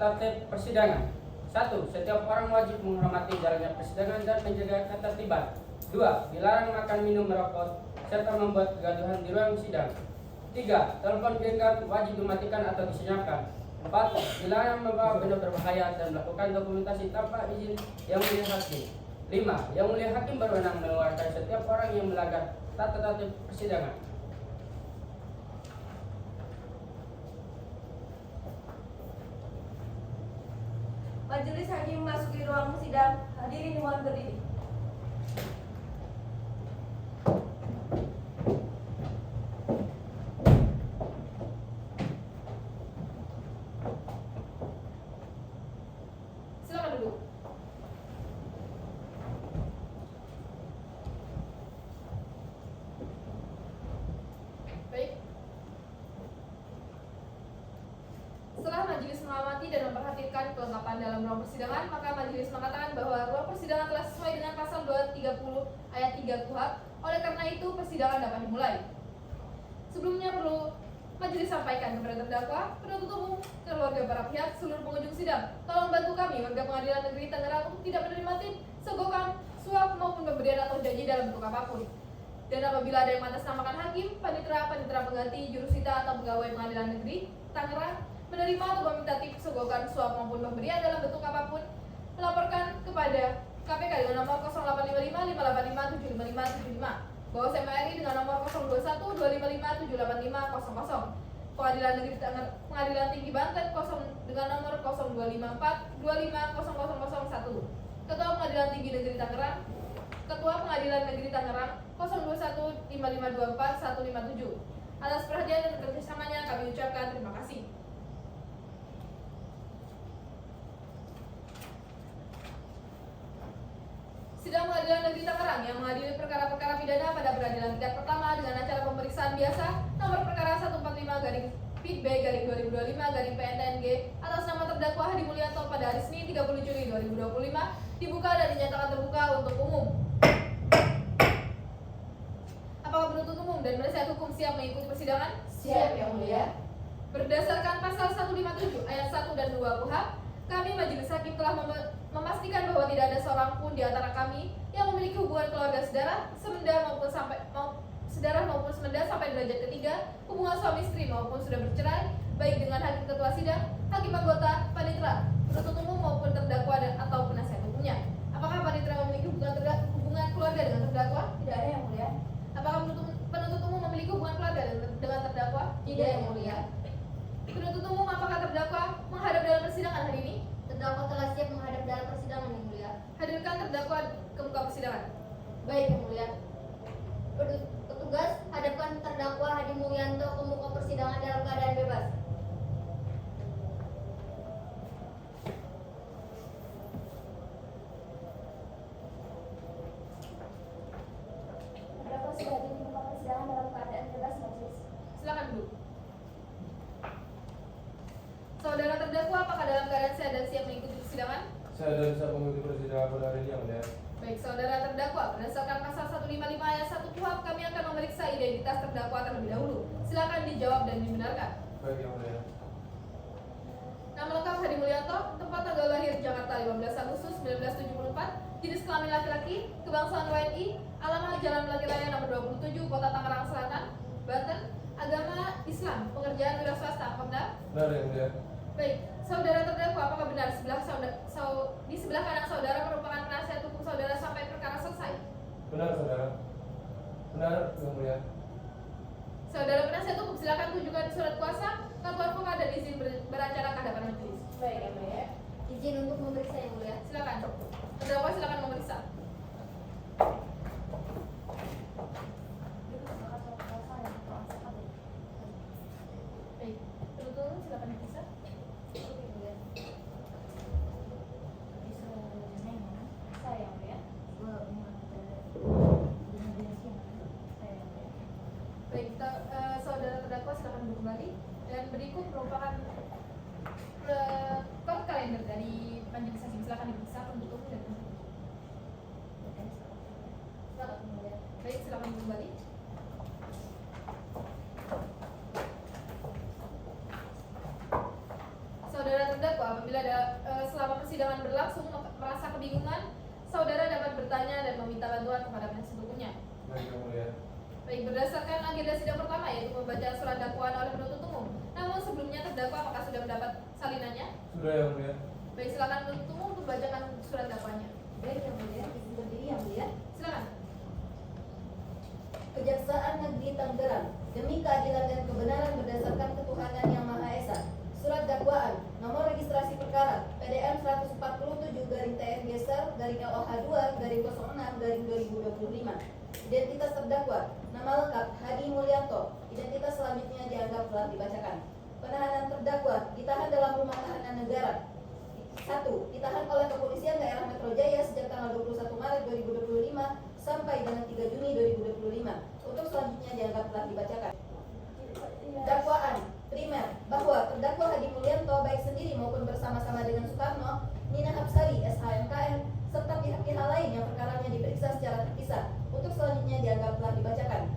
tertib persidangan. 1. Setiap orang wajib menghormati jalannya persidangan dan menjaga ketertiban. 2. Dilarang makan, minum, merokok, serta membuat kegaduhan di ruang sidang. 3. Telepon genggam wajib dimatikan atau disenyapkan. 4. Dilarang membawa benda berbahaya dan melakukan dokumentasi tanpa izin Yang Mulia Hakim. 5. Yang Mulia Hakim berwenang mengeluarkan setiap orang yang melanggar tata tertib persidangan. Majelis Hakim memasuki ruang sidang. Hadirin dimohon berdiri. Silakan duduk. Baik. Setelah majelis mengamati dan memperhatikan kelengkapan dalam ruang persidangan, maka majelis mengatakan bahwa ruang persidangan telah sesuai dengan pasal 230 ayat 3 KUHP. Oleh karena itu, persidangan dapat dimulai. Sebelumnya perlu majelis sampaikan kepada terdakwa, penuntut umum, keluarga para pihak, seluruh pengunjung sidang, tolong bantu kami warga Pengadilan Negeri Tangerang untuk tidak menerima tip, sogokan, suap maupun pemberian atau janji dalam bentuk apapun. Dan apabila ada yang mengatasnamakan hakim, panitera pengganti, jurusita atau pegawai Pengadilan Negeri Tangerang menerima atau meminta tip, sogokan, suap maupun pemberian dalam bentuk apapun, melaporkan kepada KPK dengan nomor 0855 585 75575, Bawaslu RI dengan nomor 021 255 785 00, Pengadilan Tinggi Banten dengan nomor 0254 25 0001, Ketua Pengadilan Tinggi Negeri Tangerang, Ketua Pengadilan Negeri Tangerang 021 5524 157. Atas perhatian dan kerjasamanya kami ucapkan terima kasih. Sidang Pengadilan Negeri Tangerang yang mengadili perkara-perkara pidana pada peradilan tingkat pertama dengan acara pemeriksaan biasa nomor perkara 145-PIB-2025-PNTNG atas nama terdakwa Hadi Mulyanto pada hari Senin 30 Juli 2025 dibuka dan dinyatakan terbuka untuk umum. Apakah penuntut umum dan penasihat hukum siap mengikuti persidangan? Siap, Yang Mulia. Berdasarkan pasal 157 ayat 1 dan 2 KUHP, kami majelis hakim telah memastikan bahwa tidak ada seorang pun di antara kami yang memiliki hubungan keluarga sedara, semenda maupun semenda sampai derajat ketiga, hubungan suami istri maupun sudah bercerai, baik dengan hakim ketua sidang, hakim anggota, panitera, penuntut umum maupun terdakwa atau penasihat hukumnya. Apakah panitera memiliki hubungan keluarga dengan terdakwa? Tidak ada, Yang Mulia. Apakah penuntut umum memiliki hubungan keluarga dengan terdakwa? Tidak, Yang Mulia. Penuntut umum, apakah terdakwa menghadap dalam persidangan hari ini? Terdakwa telah siap menghadap dalam persidangan, Yang Mulia. Hadirkan terdakwa ke muka persidangan. Baik, Yang Mulia. Petugas, hadapkan terdakwa Hadi Mulyanto ke muka persidangan dalam keadaan bebas. Terdakwa sudah hadir di muka persidangan dalam keadaan bebas, majelis. Silakan duduk. Saudara terdakwa, apakah dalam keadaan sehat dan siap mengikuti persidangan? Saya dan siap mengikuti persidangan pada hari ini, Yang Mulia. Baik, saudara terdakwa, berdasarkan pasal 155 ayat 1 KUHP, kami akan memeriksa identitas terdakwa terlebih dahulu. Silakan dijawab dan dibenarkan. Baik, Yang Mulia. Nama lengkap Hadi Mulyanto, tempat tanggal lahir Jakarta 15 Agustus 1974, jenis kelamin laki-laki, kebangsaan WNI, alamat Jalan Melati Raya nomor 27, Kota Tangerang Selatan, Banten, agama Islam, pekerjaan wira swasta, apa benar? Benar, Yang Mulia. Baik, saudara terdakwa, apakah benar di sebelah kanan saudara merupakan penasihat hukum saudara sampai perkara selesai? Benar, Saudara. Benar, Yang Mulia. Saudara penasihat hukum, silakan tunjukkan surat kuasa, kartu advokat dan izin beracara ke hadapan majelis. Baik, Yang Mulia. Izin untuk memeriksa, Yang Mulia. Silakan. Terdakwa silakan memeriksa. Baik, penuntut silakan diperiksa. Baik, saudara terdakwa silakan duduk kembali. Dan berikut merupakan court kalender dari majelis hakim. Silakan diperiksa penuntut umum dan penuntut umum. Baik, silakan duduk kembali. Saudara terdakwa, Apabila selama persidangan berlangsung merasa kebingungan, saudara dapat bertanya dan meminta bantuan kepada penasihat hukumnya. Baik, Yang Mulia. Baik, berdasarkan agenda sidang pertama yaitu membaca surat dakwaan oleh penuntut umum. Namun sebelumnya terdakwa apakah sudah mendapat salinannya? Sudah, Yang Mulia. Baik, silakan penuntut umum untuk membacakan surat dakwaannya. Baik, Yang Mulia, izin berdiri Yang Mulia. Silakan. Kejaksaan Negeri Tangerang, demi keadilan dan kebenaran berdasarkan ketuhanan Yang Maha Esa. Surat dakwaan, nomor registrasi perkara PDM 147-TN-LOH2-06-2025. Identitas terdakwa, nama lengkap Hadi Mulyanto. Identitas selanjutnya dianggap telah dibacakan. Penahanan terdakwa ditahan dalam rumah tahanan negara. 1. Ditahan oleh Kepolisian Daerah Metro Jaya sejak tanggal 21 Maret 2025 sampai dengan 3 Juni 2025. Untuk selanjutnya dianggap telah dibacakan. Dakwaan primer bahwa terdakwa Hadi Mulyanto baik sendiri maupun bersama-sama dengan Soekarno, Nina Hapsari, SHMKM, serta pihak-pihak lain yang perkaranya diperiksa secara terpisah. Untuk selanjutnya dianggap telah dibacakan.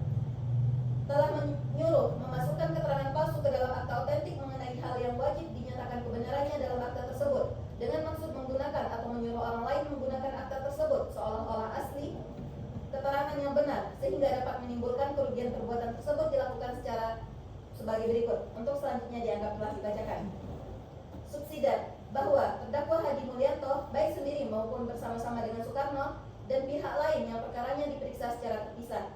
Telah menyuruh memasukkan keterangan palsu ke dalam akta otentik mengenai hal yang wajib dinyatakan kebenarannya dalam akta tersebut dengan maksud menggunakan atau menyuruh orang lain menggunakan akta tersebut seolah-olah asli keterangan yang benar sehingga dapat menimbulkan kerugian perbuatan tersebut dilakukan secara sebagai berikut. Untuk selanjutnya dianggap telah dibacakan. Subsidiar bahwa terdakwa Hadi Mulyanto baik sendiri maupun bersama-sama dengan Soekarno dan pihak lain yang perkaranya diperiksa secara terpisah.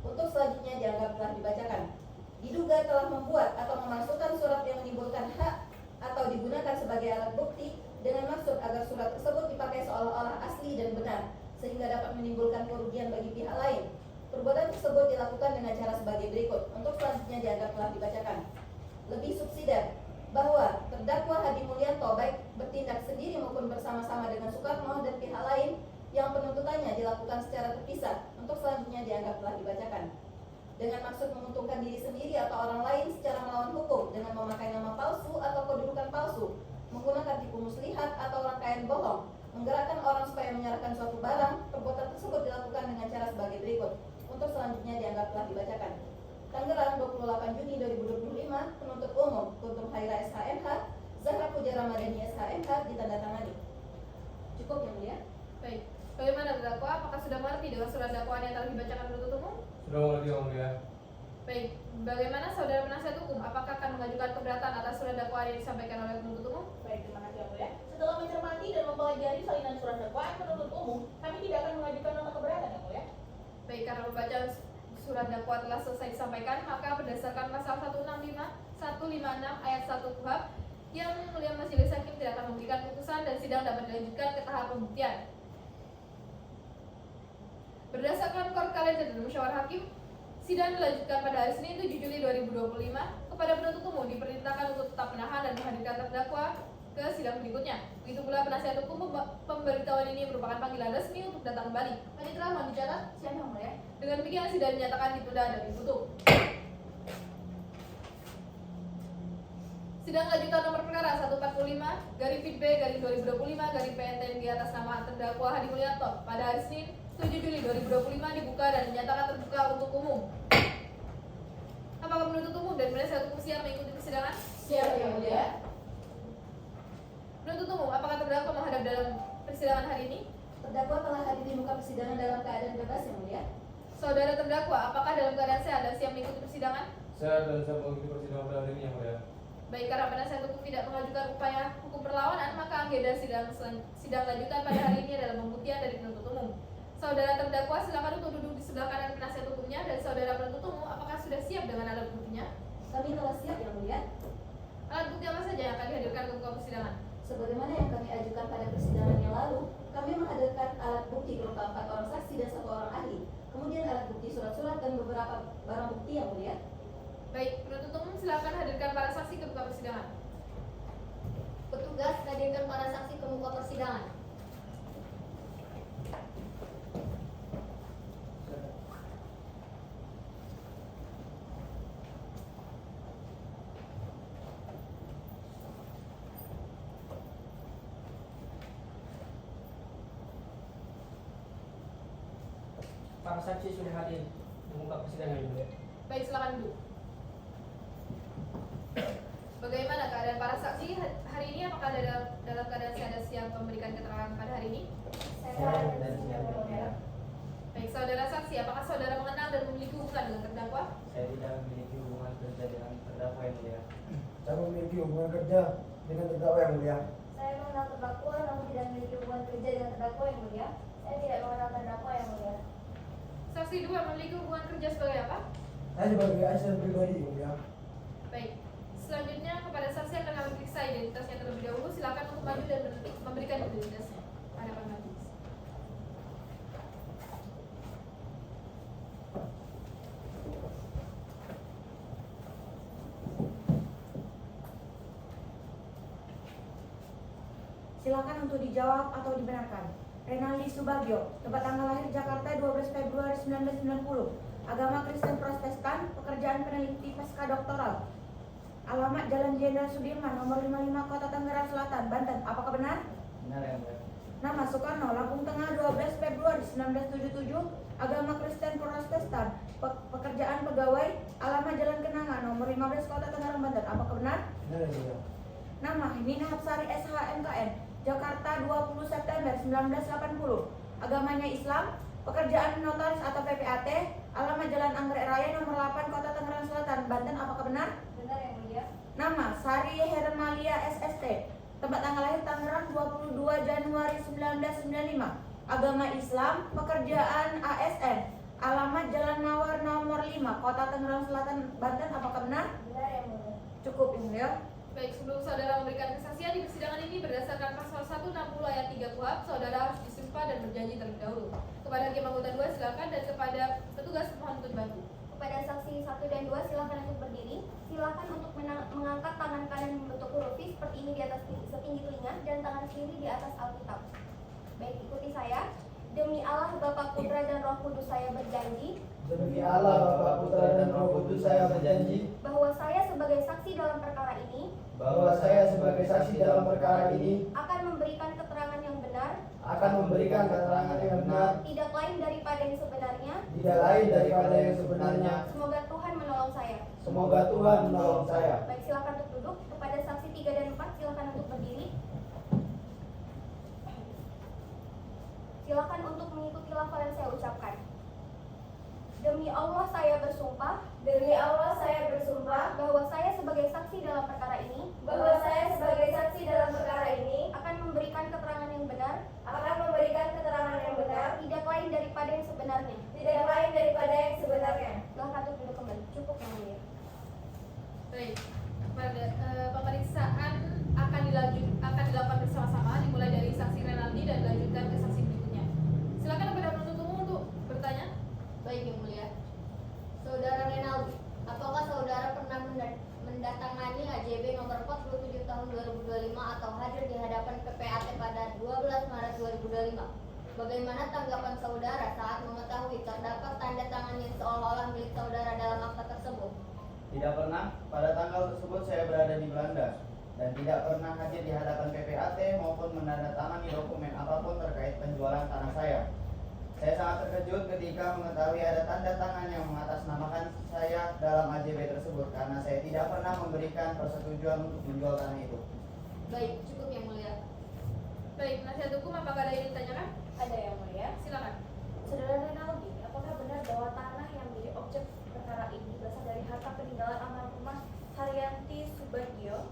Untuk selanjutnya dianggap telah dibacakan. Diduga telah membuat atau memasukkan surat yang menimbulkan hak atau digunakan sebagai alat bukti dengan maksud agar surat tersebut dipakai seolah-olah asli dan benar sehingga dapat menimbulkan kerugian bagi pihak lain. Perbuatan tersebut dilakukan dengan cara sebagai berikut. Untuk selanjutnya dianggap telah dibacakan. Lebih subsidiar bahwa terdakwa Hadi Mulyanto baik bertindak sendiri maupun bersama-sama dengan Soekarno dan pihak lain yang penuntutannya dilakukan secara terpisah. Untuk selanjutnya dianggap telah dibacakan. Dengan maksud menguntungkan diri sendiri atau orang lain secara melawan hukum dengan memakai nama palsu atau kedudukan palsu, menggunakan tipu muslihat atau rangkaian bohong, menggerakkan orang supaya menyerahkan suatu barang. Perbuatan tersebut dilakukan dengan cara sebagai berikut. Untuk selanjutnya dianggap telah dibacakan. Tangerang 28 Juni 2025, penuntut umum Kuntum Haira SHMH, Zahra Puja Ramadhani SHMH ditandatangani. Cukup Yang Mulia. Baik, bagaimana terdakwa? Apakah sudah mengerti dengan surat dakwaan yang telah dibacakan penuntut umum? Sudah mengerti, Yang Mulia. Baik, bagaimana saudara penasihat hukum? Apakah akan mengajukan keberatan atas surat dakwaan yang disampaikan oleh penuntut umum? Baik, terima kasih Yang Mulia. Setelah mencermati dan mempelajari salinan surat dakwaan penuntut umum, kami tidak akan mengajukan nota keberatan Yang Mulia. Baik, karena pembacaan surat dakwaan telah selesai disampaikan, maka berdasarkan pasal 156 ayat 1 KUHP, yang mulia majelis hakim tidak akan memberikan putusan dan sidang dapat dilanjutkan ke tahap pembuktian. Berdasarkan kor kalender dan musyawarah hakim, sidang dilanjutkan pada hari Senin 7 Juli 2025. Kepada penuntut umum diperintahkan untuk tetap menahan dan menghadirkan terdakwa ke sidang berikutnya. Begitu pula penasihat hukum, pemberitahuan ini merupakan panggilan resmi untuk datang kembali. Panitera mohon dicatat. Siap Yang Mulia. Dengan demikian sidang dinyatakan ditunda dan ditutup. Sidang lanjutan nomor perkara 145/B/2025/PNTMG atas nama terdakwa Hadi Mulyanto pada hari Senin 7 Juli 2025 dibuka dan dinyatakan terbuka untuk umum. Apakah penuntut umum dan penasihat hukum siap mengikuti persidangan? Siap Yang Mulia. Penuntut umum, apakah terdakwa menghadap dalam persidangan hari ini? Terdakwa telah hadir di muka persidangan dalam keadaan bebas Yang Mulia. Saudara terdakwa, apakah dalam keadaan sehat dan siap mengikuti persidangan? Saya dan saya mengikuti persidangan pada hari ini, Yang Mulia. Baik, karena penasihat hukum tidak mengajukan upaya hukum perlawanan, maka agenda sidang lanjutan pada hari ini adalah pembuktian dari penuntut umum. Saudara terdakwa silakan untuk duduk di sebelah kanan penasihat hukumnya, dan saudara penuntut umum apakah sudah siap dengan alat buktinya? Kami telah siap Yang Mulia. Alat bukti apa saja yang akan dihadirkan ke muka persidangan? Sebagaimana yang kami ajukan pada persidangan yang lalu, kami menghadirkan alat bukti berupa 4 orang saksi dan 1 orang ahli. Kemudian alat bukti surat-surat dan beberapa barang bukti Yang Mulia. Baik, penuntut umum silakan hadirkan para saksi ke muka persidangan. Petugas hadirkan para saksi ke muka persidangan. Para saksi sudah hadir di muka persidangan, Yang Mulia. Baik, silakan duduk. Bagaimana keadaan para saksi saksi hari ini apakah dalam keadaan saya ada siap memberikan keterangan pada hari ini? Saya dan siap yang mulia. Baik, saudara saksi, apakah saudara mengenal dan memiliki hubungan dengan terdakwa? Saya tidak memiliki hubungan kerja dengan terdakwa yang mulia. Saya memiliki hubungan kerja dengan terdakwa yang mulia. Saya mengenal terdakwa namun tidak memiliki hubungan kerja dengan terdakwa yang mulia. Saya tidak mengenal terdakwa yang mulia. Saksi 2 memiliki hubungan kerja sebagai apa? Saya sebagai asisten pribadi yang mulia. Baik, selanjutnya kepada saksi yang akan kami periksa identitasnya terlebih dahulu. Silakan untuk maju dan memberikan identitasnya. Hadapan majelis. Silakan untuk dijawab atau dibenarkan. Renaldi Subagio, tempat tanggal lahir Jakarta 12 Februari 1990. Agama Kristen Protestan, pekerjaan peneliti pasca doktoral. Alamat Jalan Jenderal Sudirman, nomor 55, Kota Tangerang Selatan, Banten. Apakah benar? Benar yang mulia. Nama Soekarno, Lampung Tengah 12 Februari 1977. Agama Kristen Protestan, pekerjaan pegawai. Alamat Jalan Kenanga, nomor 15, Kota Tangerang, Banten. Apakah benar? Benar yang mulia. Nama Nina Hapsari SHMKN, Jakarta 20 September 1980. Agamanya Islam, pekerjaan notaris atau PPAT. Alamat Jalan Anggrek Raya nomor 8, Kota Tangerang Selatan, Banten. Apakah benar? Benar yang mulia. Nama Sari Hermalia SST, tempat tanggal lahir Tangerang 22 Januari 1995. Agama Islam, pekerjaan ASN. Alamat Jalan Mawar nomor 5, Kota Tangerang Selatan, Banten. Apakah benar? Benar yang mulia. Cukup yang mulia. Baik, sebelum saudara memberikan kesaksian di persidangan ini berdasarkan pasal 160 ayat 3 KUHP, saudara harus disumpah dan berjanji terlebih dahulu. Kepada hakim anggota 2 silakan, dan kepada petugas pemohon untuk bantu. Kepada saksi 1 dan 2 silakan untuk berdiri. Silakan untuk mengangkat tangan kanan membentuk huruf V seperti ini di atas setinggi telinga dan tangan kiri di atas Alkitab. Baik, ikuti saya. Demi Allah Bapa Putra dan Roh Kudus saya berjanji Demi Allah, Bapa, Putra, dan Roh Kudus, saya berjanji bahwa saya sebagai saksi dalam perkara ini bahwa saya sebagai saksi dalam perkara ini akan memberikan keterangan yang benar, akan memberikan keterangan yang benar, tidak lain daripada yang sebenarnya. tidak lain daripada yang sebenarnya. Semoga Tuhan menolong saya. Semoga Tuhan menolong saya. Baik, silakan untuk duduk. Kepada saksi 3 dan 4 silakan untuk berdiri. Silakan untuk mengikuti lafal yang saya ucapkan. Demi Allah saya bersumpah Demi Allah saya bersumpah bahwa saya sebagai saksi dalam perkara ini bahwa saya sebagai saksi dalam perkara ini akan memberikan keterangan yang benar, akan memberikan keterangan yang benar, tidak lain daripada yang sebenarnya. tidak lain daripada yang sebenarnya. Silakan untuk duduk kembali. Cukup yang mulia. Baik, pada pemeriksaan akan dilakukan bersama-sama dimulai dari saksi Renaldi dan dilanjutkan ke saksi berikutnya. Silakan kepada penuntut umum untuk bertanya. Baik yang mulia. Saudara Renaldi, apakah saudara pernah mendatangani AJB nomor 47 tahun 2025 atau hadir di hadapan PPAT pada 12 Maret 2025? Bagaimana tanggapan saudara saat mengetahui terdapat tanda tangan yang seolah-olah milik saudara dalam akta tersebut? Tidak pernah. Pada tanggal tersebut saya berada di Belanda dan tidak pernah hadir di hadapan PPAT maupun menandatangani dokumen apapun terkait penjualan tanah saya. Saya sangat terkejut ketika mengetahui ada tanda tangan yang mengatasnamakan saya dalam AJB tersebut karena saya tidak pernah memberikan persetujuan untuk menjual tanah itu. Baik, cukup yang mulia. Baik, penasihat hukum apakah ada yang ditanyakan? Ada yang mulia. Silakan. Saudara Renaldi, apakah benar bahwa tanah yang menjadi objek perkara ini berasal dari harta peninggalan almarhumah Haryanti Subagio?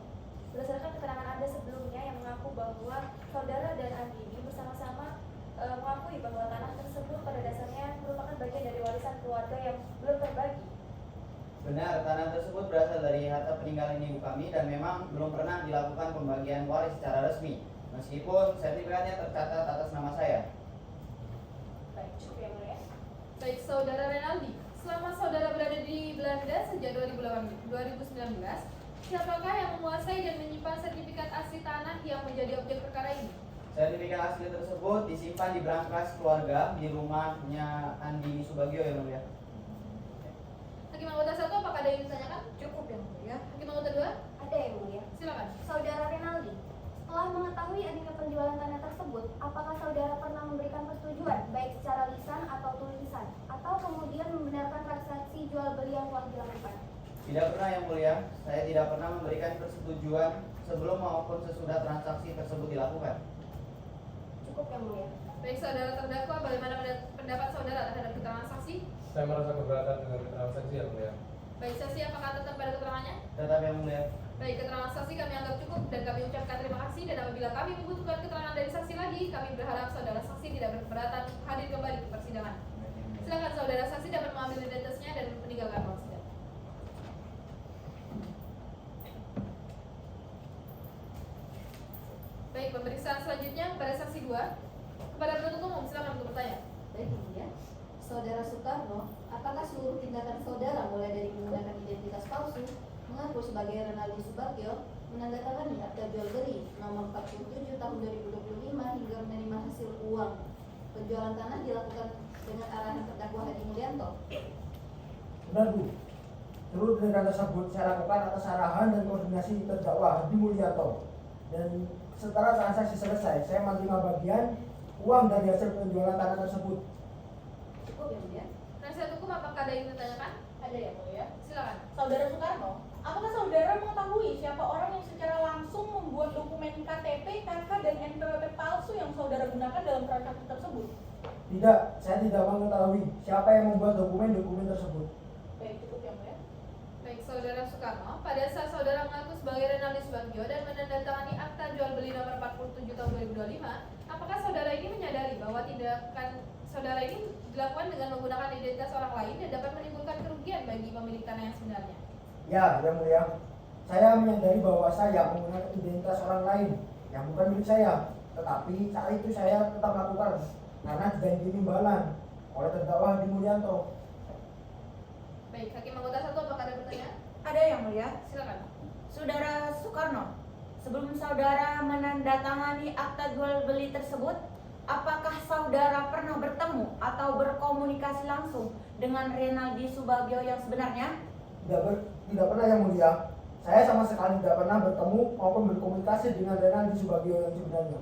Berdasarkan keterangan Anda sebelumnya yang mengaku bahwa saudara dan Andini bersama-sama mengakui bahwa tanah tersebut pada dasarnya merupakan bagian dari warisan keluarga yang belum terbagi. Benar, tanah tersebut berasal dari harta peninggalan ibu kami dan memang belum pernah dilakukan pembagian waris secara resmi, meskipun sertifikatnya tercatat atas nama saya. Baik, cukup yang mulia. Baik, saudara Renaldi, selama saudara berada di Belanda sejak 2019, siapakah yang menguasai dan menyimpan sertifikat asli tanah yang menjadi objek perkara ini? Sertifikat asli tersebut disimpan di brankas keluarga di rumahnya Andini Subagio yang mulia. Hakim anggota 1 apakah ada yang ditanyakan? Cukup yang mulia. Hakim anggota 2, Ada yang mulia. silakan. Saudara Renaldi, setelah mengetahui adanya penjualan tanah tersebut, apakah saudara pernah memberikan persetujuan baik secara lisan atau tulisan, atau kemudian membenarkan transaksi jual beli yang telah dilakukan? Tidak pernah yang mulia, saya tidak pernah memberikan persetujuan sebelum maupun sesudah transaksi tersebut dilakukan. Cukup yang mulia. Baik saudara terdakwa, bagaimana pendapat saudara terhadap keterangan saksi? Saya merasa keberatan dengan keterangan saksi yang mulia. Baik, saksi apakah tetap pada keterangannya? Tetap yang mulia. Baik, keterangan saksi kami anggap cukup dan kami ucapkan terima kasih, dan apabila kami membutuhkan keterangan dari saksi lagi, kami berharap saudara saksi tidak berkeberatan hadir kembali ke persidangan. Silakan saudara saksi dapat mengambil identitasnya dan meninggalkan ruang sidang. Baik, pemeriksaan selanjutnya kepada saksi 2. Kepada penuntut umum, silakan untuk bertanya. Baik, yang mulia. Saudara Soekarno, apakah seluruh tindakan saudara mulai dari menggunakan identitas palsu, mengaku sebagai Renaldi Subagio, menandatangani akta jual beli nomor 47 tahun 2025 hingga menerima hasil uang penjualan tanah dilakukan dengan arahan terdakwa Hadi Mulyanto? Benar, Bu. Seluruh tindakan tersebut saya lakukan atas arahan dan koordinasi terdakwa Hadi Mulyanto. Dan setelah transaksi selesai, saya menerima bagian uang dari hasil penjualan tanah tersebut. Cukup yang mulia. Penasihat hukum, apakah ada yang ditanyakan? Ada yang mulia. Silakan. Saudara Soekarno, apakah saudara mengetahui siapa orang yang secara langsung membuat dokumen KTP, KK, dan NPWP palsu yang saudara gunakan dalam transaksi tersebut? Tidak, saya tidak mengetahui siapa yang membuat dokumen-dokumen tersebut. Baik, cukup yang mulia. Baik, saudara Soekarno, pada saat saudara mengaku sebagai Renaldi Subagio dan menandatangani akta jual beli nomor 47 tahun 2025, apakah saudara ini menyadari bahwa tindakan saudara ini dilakukan dengan menggunakan identitas orang lain dan dapat menimbulkan kerugian bagi pemilik tanah yang sebenarnya? Ya, yang mulia. Saya menyadari bahwa saya menggunakan identitas orang lain yang bukan milik saya. Tetapi saat itu saya tetap melakukan karena dijanji imbalan oleh terdakwa Hadi Mulyanto. Baik, hakim anggota 1, apakah ada pertanyaan? Ada yang mulia. Silakan. Saudara Soekarno, sebelum saudara menandatangani akta jual beli tersebut, apakah saudara pernah bertemu atau berkomunikasi langsung dengan Renaldi Subagio yang sebenarnya? Tidak pernah, yang mulia. Saya sama sekali tidak pernah bertemu maupun berkomunikasi dengan Renaldi Subagio yang sebenarnya.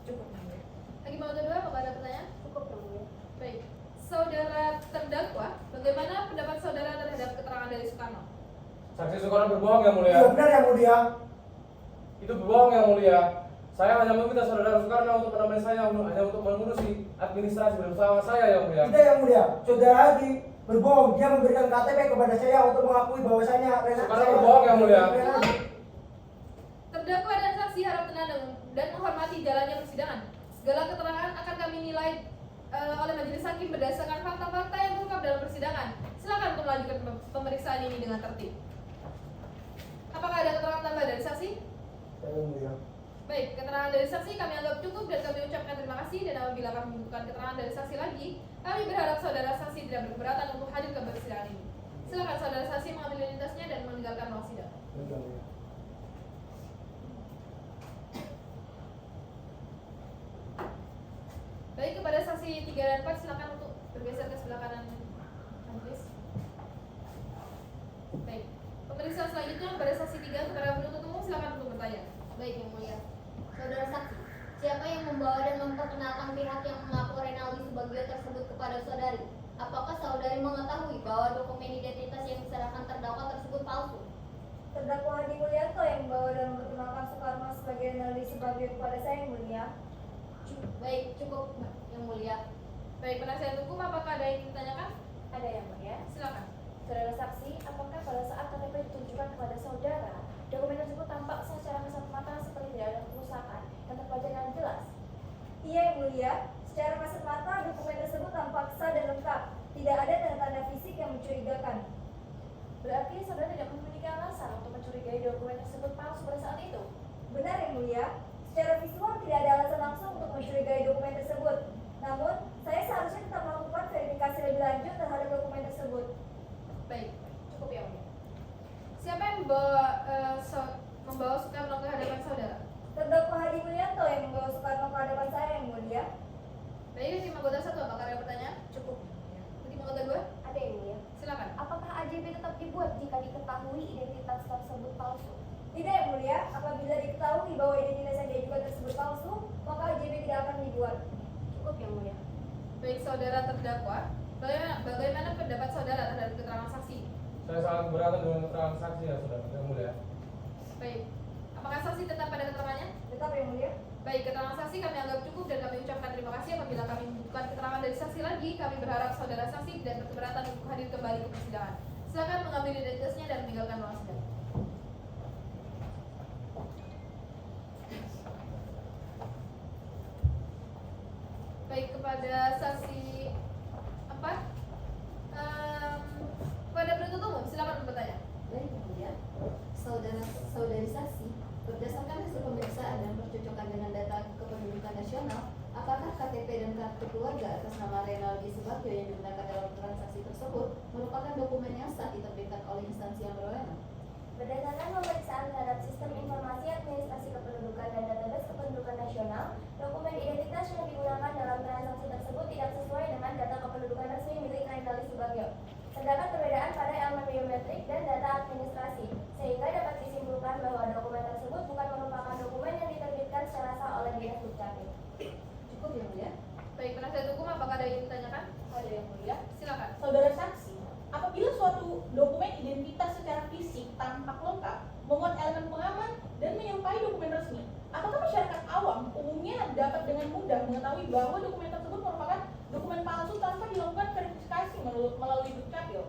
Cukup yang mulia. Hakim anggota 2, apakah ada pertanyaan? Cukup yang mulia. Baik, saudara terdakwa, bagaimana pendapat saudara terhadap keterangan dari Soekarno? Saksi Soekarno berbohong yang mulia. Iya benar, yang mulia. Itu berbohong yang mulia. Saya hanya meminta saudara Soekarno untuk menemani saya hanya untuk mengurusi administrasi bersama saya yang mulia. Tidak, yang mulia. Saudara Hadi berbohong. Dia memberikan KTP kepada saya untuk mengakui bahwasanya Soekarno berbohong yang mulia. Terdakwa dan saksi harap tenang dan menghormati jalannya persidangan. Segala keterangan akan kami nilai oleh majelis hakim berdasarkan fakta-fakta yang terungkap dalam persidangan. Silakan untuk melanjutkan pemeriksaan ini dengan tertib. Apakah ada keterangan tambahan dari saksi? Yang mulia. Baik, keterangan dari saksi kami anggap cukup dan kami ucapkan terima kasih, dan apabila kami membutuhkan keterangan dari saksi lagi, kami berharap saudara saksi tidak berkeberatan untuk hadir ke persidangan ini. Silakan saudara saksi mengambil identitasnya dan meninggalkan ruang sidang. Yang mulia. Baik, kepada saksi 3 dan 4 silakan untuk bergeser ke sebelah kanan majelis. Baik, pemeriksaan selanjutnya kepada saksi 3, kepada penuntut umum silakan untuk bertanya. Baik, yang mulia. Saudara saksi, siapa yang membawa dan memperkenalkan pihak yang mengaku Renaldi Subagio tersebut kepada saudari? Apakah saudari mengetahui bahwa dokumen identitas yang diserahkan terdakwa tersebut palsu? Terdakwa Hadi Mulyanto yang membawa dan memperkenalkan Soekarno sebagai Renaldi Subagio kepada saya, yang mulia. Baik, cukup yang mulia. Baik, penasihat hukum, apakah ada yang ditanyakan? Ada yang mulia. Silakan. Saudara saksi, apakah pada saat KTP ditunjukkan kepada saudara, dokumen tersebut tampak secara kasat mata seperti tidak ada kerusakan dan terbaca dengan jelas? Iya, yang mulia. Secara kasat mata, dokumen tersebut tampak sah dan lengkap. Tidak ada tanda-tanda fisik yang mencurigakan. Berarti saudara tidak memiliki alasan untuk mencurigai dokumen tersebut palsu pada saat itu? Benar, yang mulia. Secara visual tidak ada alasan langsung untuk mencurigai dokumen tersebut. Namun, saya seharusnya tetap melakukan verifikasi lebih lanjut terhadap dokumen tersebut. Baik, Cukup, yang mulia. siapa yang membawa Soekarno ke hadapan saudara? Terdakwa Hadi Mulyanto yang membawa Soekarno ke hadapan saya, yang mulia. Baik, hakim anggota 1, apakah ada pertanyaan? Cukup. Hakim anggota 2, Ada, yang mulia. silakan. Apakah AJB tetap dibuat jika diketahui identitas tersebut palsu? Tidak, yang mulia. Apabila diketahui bahwa identitas yang diajukan tersebut palsu, maka AJB tidak akan dibuat. Cukup, yang mulia. Baik, saudara terdakwa, bagaimana pendapat saudara terhadap keterangan saksi? Saya sangat keberatan dengan keterangan saksi ya saudara yang mulia. Baik, Apakah saksi tetap pada keterangannya? Tetap Yang Mulia. Baik, keterangan saksi kami anggap cukup dan kami ucapkan terima kasih. Apabila kami membutuhkan keterangan dari saksi lagi, kami berharap saudara saksi tidak berkeberatan untuk hadir kembali ke persidangan. Silakan mengambil identitasnya dan meninggalkan ruang sidang. Baik, kepada saksi apa? Kepada penuntut umum, silakan bertanya. Baik Yang Mulia. Saudari saksi, berdasarkan hasil pemeriksaan dan percocokan dengan data kependudukan nasional, apakah KTP dan kartu keluarga atas nama Renaldi Subagio yang digunakan dalam transaksi tersebut merupakan dokumen yang sah diterbitkan oleh instansi yang berwenang? Berdasarkan pemeriksaan terhadap sistem informasi administrasi kependudukan dan database kependudukan nasional, dokumen identitas yang digunakan dalam transaksi tersebut tidak sesuai dengan data kependudukan resmi milik Renaldi Subagio. Terdapat perbedaan pada elemen biometrik dan data administrasi, sehingga dapat disimpulkan bahwa dokumen tersebut bukan merupakan dokumen yang diterbitkan secara sah oleh Dinas Dukcapil. Cukup Yang Mulia. Baik, penasihat hukum apakah ada yang ditanyakan? Ada Yang Mulia. Silakan. Saudara saksi, apabila suatu dokumen identitas secara fisik tampak lengkap, memuat elemen pengaman, dan menyerupai dokumen resmi, apakah masyarakat awam umumnya dapat dengan mudah mengetahui bahwa dokumen tersebut merupakan dokumen palsu tanpa dilakukan verifikasi melalui Dukcapil?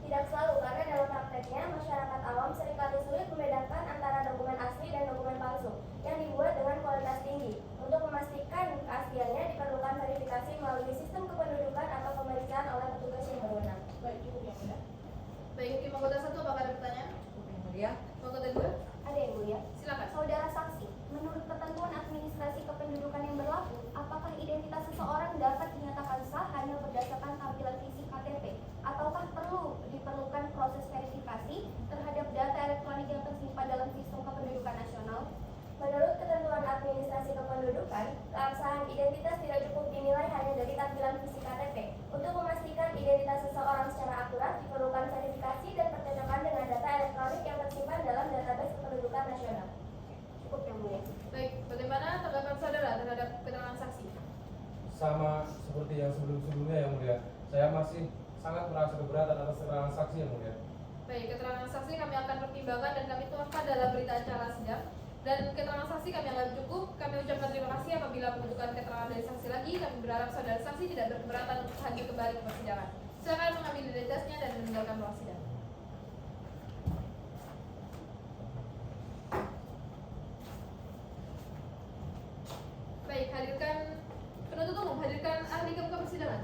Tidak selalu, karena dalam prakteknya masyarakat awam seringkali sulit membedakan antara dokumen asli dan dokumen palsu yang dibuat dengan kualitas tinggi. Untuk memastikan keasliannya diperlukan verifikasi melalui sistem kependudukan atau pemeriksaan oleh petugas yang berwenang. Baik, cukup Yang Mulia. Baik, Hakim Anggota 1 apakah ada pertanyaan? Cukup Yang Mulia. Anggota 2? Ada Yang Mulia. Silakan. Saudara saksi, menurut ketentuan administrasi kependudukan yang berlaku, apakah identitas seseorang dapat dinyatakan sah hanya berdasarkan tampilan fisik KTP, ataukah diperlukan proses verifikasi terhadap data elektronik yang tersimpan dalam sistem kependudukan nasional? Menurut ketentuan administrasi kependudukan, keabsahan identitas tidak cukup dinilai hanya dari tampilan fisik KTP. Untuk memastikan identitas seseorang secara akurat, diperlukan verifikasi dan percocokan dengan data elektronik yang tersimpan dalam database kependudukan nasional. Cukup Yang Mulia. Baik, bagaimana tanggapan saudara terhadap keterangan saksi? Sama seperti yang sebelum-sebelumnya Yang Mulia. Saya masih sangat merasa keberatan atas keterangan saksi Yang Mulia. Baik, keterangan saksi kami akan pertimbangkan dan kami tuangkan dalam berita acara sidang. Dan keterangan saksi kami anggap cukup. Kami ucapkan terima kasih. Apabila membutuhkan keterangan dari saksi lagi, kami berharap saudara saksi tidak berkeberatan untuk hadir kembali ke persidangan. Silakan mengambil identitasnya dan meninggalkan ruang sidang. Baik, hadirkan penuntut umum, hadirkan ahli ke muka persidangan.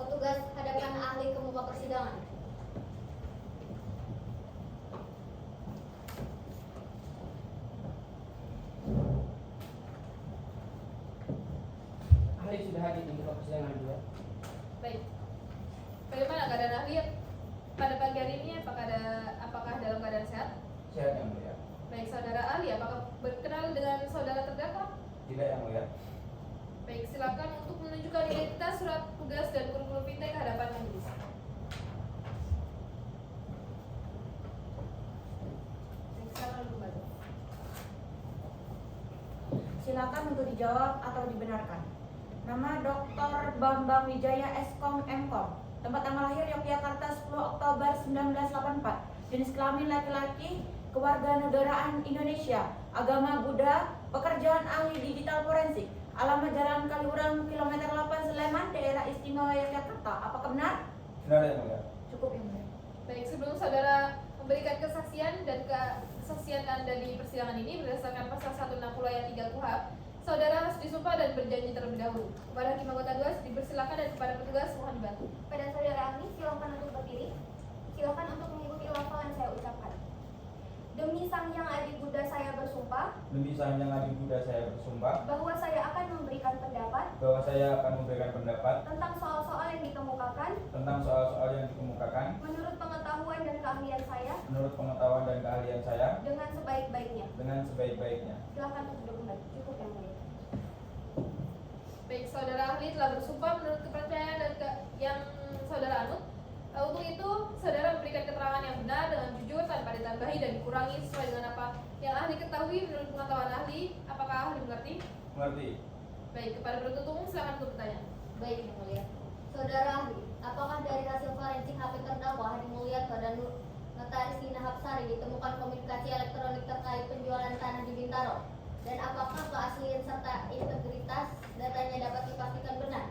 Petugas hadapkan ahli ke muka persidangan. Ahli sudah hadir di muka persidangan juga. Baik. Bagaimana keadaan ahli pada pagi hari ini? Apakah dalam keadaan sehat? Sehat Yang Mulia. Baik, saudara ahli, apakah berkenal dengan saudara terdakwa? Tidak Yang Mulia. Baik, silakan untuk menunjukkan identitas, surat tugas, dan kurikulum vitae ke hadapan majelis. Baik, silakan kembali. Silakan untuk dijawab atau dibenarkan. Nama Dr. Bambang Wijaya Skom Mkom. Tempat tanggal lahir Yogyakarta 10 Oktober 1984. Jenis kelamin laki-laki. Kewarganegaraan Indonesia. Agama Buddha. Pekerjaan ahli digital forensik. Alamat Jalan Kaliurang kilometer 8 Sleman, Daerah Istimewa Yogyakarta. Apakah benar? Benar Yang Mulia. Cukup Yang Mulia. Baik, sebelum saudara memberikan kesaksian dan kesaksian Anda di persidangan ini berdasarkan pasal 160 ayat 3 KUHP, saudara harus disumpah dan berjanji terlebih dahulu. Kepada Hakim Anggota 2 dipersilakan dan kepada petugas mohon dibantu. Pada saudara ahli, silakan untuk berdiri. Silakan untuk mengikuti lafal yang saya ucapkan. Demi Sang Hyang Adi Buddha saya bersumpah Demi Sang Hyang Adi Buddha saya bersumpah bahwa saya akan memberikan pendapat bahwa saya akan memberikan pendapat tentang soal-soal yang dikemukakan tentang soal-soal yang dikemukakan menurut pengetahuan dan keahlian saya menurut pengetahuan dan keahlian saya dengan sebaik-baiknya. dengan sebaik-baiknya. Silakan untuk duduk kembali. Cukup Yang Mulia. Baik, saudara ahli telah bersumpah menurut kepercayaan dan yang saudara anut. Untuk itu, saudara memberikan keterangan yang benar dengan jujur tanpa ditambahi dan dikurangi sesuai dengan apa yang ahli ketahui menurut pengetahuan ahli. Apakah ahli mengerti? Mengerti? Baik, kepada penuntut umum silakan untuk bertanya. Baik Yang Mulia. Saudara ahli, apakah dari hasil forensik HP terdakwa Hadi Mulyanto dan Notaris Nina Hapsari ditemukan komunikasi elektronik terkait penjualan tanah di Bintaro? Dan apakah keaslian serta integritas datanya dapat dipastikan benar?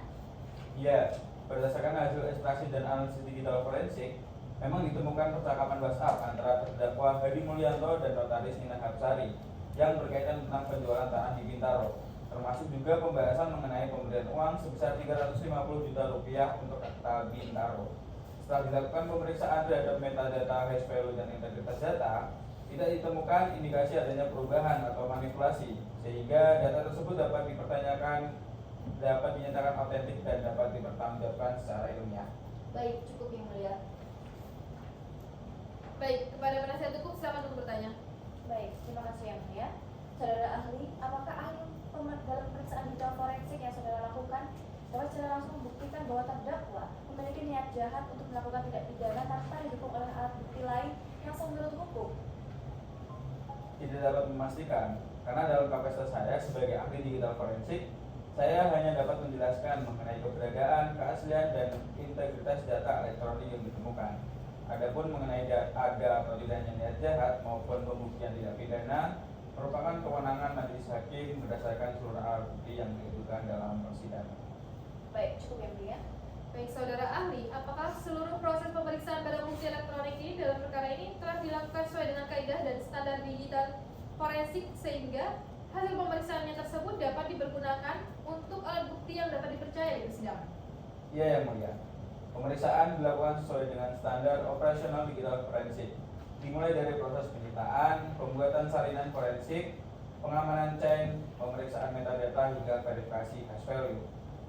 Iya, berdasarkan hasil ekstraksi dan analisis digital forensik, memang ditemukan percakapan WhatsApp antara terdakwa Hadi Mulyanto dan Notaris Nina Hapsari yang berkaitan tentang penjualan tanah di Bintaro, termasuk juga pembahasan mengenai pemberian uang sebesar 350 juta rupiah untuk akta Bintaro. Setelah dilakukan pemeriksaan terhadap metadata, hash value, dan integritas data, tidak ditemukan indikasi adanya perubahan atau manipulasi, sehingga data tersebut dapat dipertanyakan, dapat dinyatakan otentik dan dapat dipertanggungjawabkan secara ilmiah. Baik, cukup yang mulia. Baik, kepada penasihat hukum silakan untuk bertanya. Baik, terima kasih yang mulia. Saudara ahli, apakah ahli dalam pemeriksaan digital forensik yang saudara lakukan dapat secara langsung membuktikan bahwa terdakwa memiliki niat jahat untuk melakukan tindak pidana tanpa didukung oleh alat bukti lain yang sah menurut hukum? Tidak dapat memastikan, karena dalam kapasitas saya sebagai ahli digital forensik, saya hanya dapat menjelaskan mengenai keberadaan, keaslian, dan integritas data elektronik yang ditemukan. Adapun mengenai ada atau tidaknya niat jahat maupun pembuktian tidak pidana merupakan kewenangan majelis hakim berdasarkan seluruh alat bukti yang diajukan dalam persidangan. Baik, cukup yang mulia. Baik, saudara ahli, apakah seluruh proses pemeriksaan barang bukti elektronik ini dalam perkara ini telah dilakukan sesuai dengan kaidah dan standar digital forensik sehingga hasil pemeriksaannya tersebut dapat dipergunakan untuk alat bukti yang dapat dipercaya di persidangan? Iya yang mulia. Pemeriksaan dilakukan sesuai dengan standar operasional digital forensik, dimulai dari proses penyitaan, pembuatan salinan forensik, pengamanan chain, pemeriksaan metadata hingga verifikasi hash value.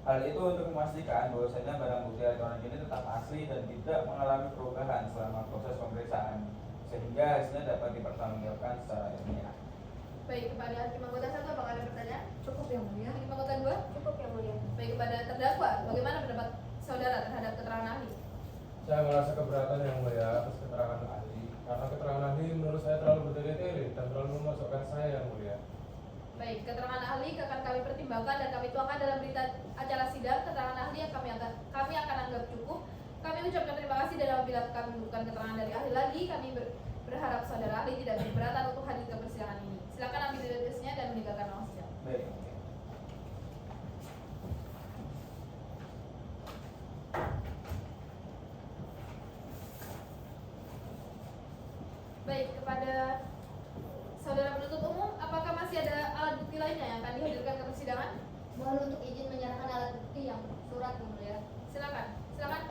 Hal itu untuk memastikan bahwasanya barang bukti elektronik ini tetap asli dan tidak mengalami perubahan selama proses pemeriksaan, sehingga hasilnya dapat dipertanggungjawabkan secara ilmiah. Baik, kepada hakim anggota 1 apakah ada pertanyaan? Cukup yang mulia. Hakim anggota 2? Cukup yang mulia. Baik, kepada terdakwa, bagaimana pendapat saudara terhadap keterangan ahli? Saya merasa keberatan yang mulia atas keterangan ahli, karena keterangan ahli menurut saya terlalu bertele-tele dan terlalu memasukkan saya yang mulia. Baik, keterangan ahli akan kami pertimbangkan dan kami tuangkan dalam berita acara sidang. Keterangan ahli yang kami akan anggap cukup. Kami ucapkan terima kasih dan apabila kami membutuhkan keterangan dari ahli lagi, kami berharap saudara ahli tidak keberatan untuk hadir ke persidangan ini. Silakan ambil identitasnya dan meninggalkan ruang sidang. Baik. Baik, kepada saudara penuntut umum, apakah masih ada alat bukti lainnya yang akan dihadirkan ke persidangan? Mohon untuk izin menyerahkan alat bukti yang surat yang mulia. Silakan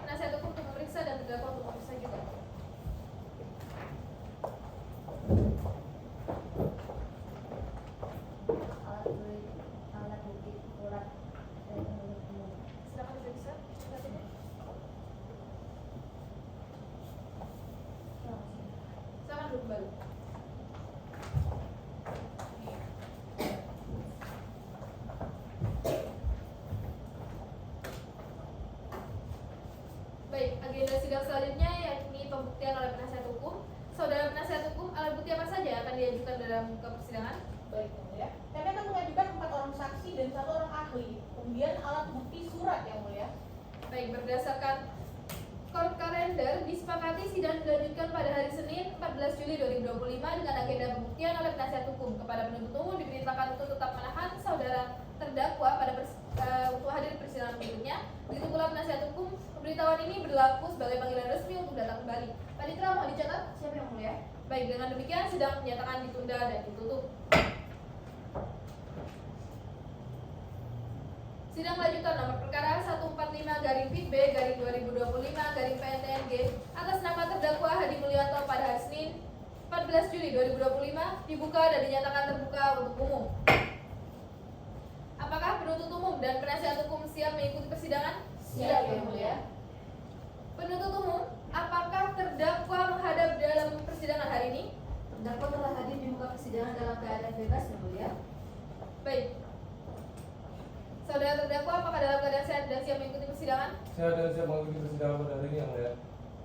penasihat hukum untuk memeriksa dan terdakwa untuk memeriksa juga. Alat bukti surat dari penuntut umum. Silakan diperiksa. Silakan duduk kembali. Baik, agenda sidang selanjutnya yakni pembuktian oleh penasihat hukum. Saudara penasihat hukum, alat bukti apa saja yang akan diajukan dalam ke persidangan? Baik, yang mulia. Kami akan mengajukan 4 orang saksi dan 1 orang ahli. Kemudian alat bukti surat yang mulia. Baik, berdasarkan court kalender disepakati sidang dilanjutkan pada hari Senin 14 Juli 2025 dengan agenda pembuktian oleh penasihat hukum. Kepada penuntut umum diperintahkan untuk tetap menahan saudara terdakwa pada untuk hadir di persidangan berikutnya. Begitu pula penasihat hukum, pemberitahuan ini berlaku sebagai panggilan resmi untuk datang kembali. Panitera mau dicatat? Siapa yang mulia? Baik, dengan demikian sidang menyatakan ditunda dan ditutup. Sidang lanjutan nomor perkara 145/PIB/2025/PNTNG atas nama terdakwa Hadi Mulyanto pada hari Senin 14 Juli 2025 dibuka dan dinyatakan terbuka untuk umum. Apakah penuntut umum dan penasihat hukum siap mengikuti persidangan? Siap, Yang Mulia. Penuntut umum, apakah terdakwa menghadap dalam persidangan hari ini? Terdakwa telah hadir di muka persidangan dalam keadaan bebas, Yang Mulia. Baik. Saudara terdakwa, apakah dalam keadaan sehat dan siap mengikuti persidangan? Saya dan siap mengikuti persidangan pada hari ini yang mulia.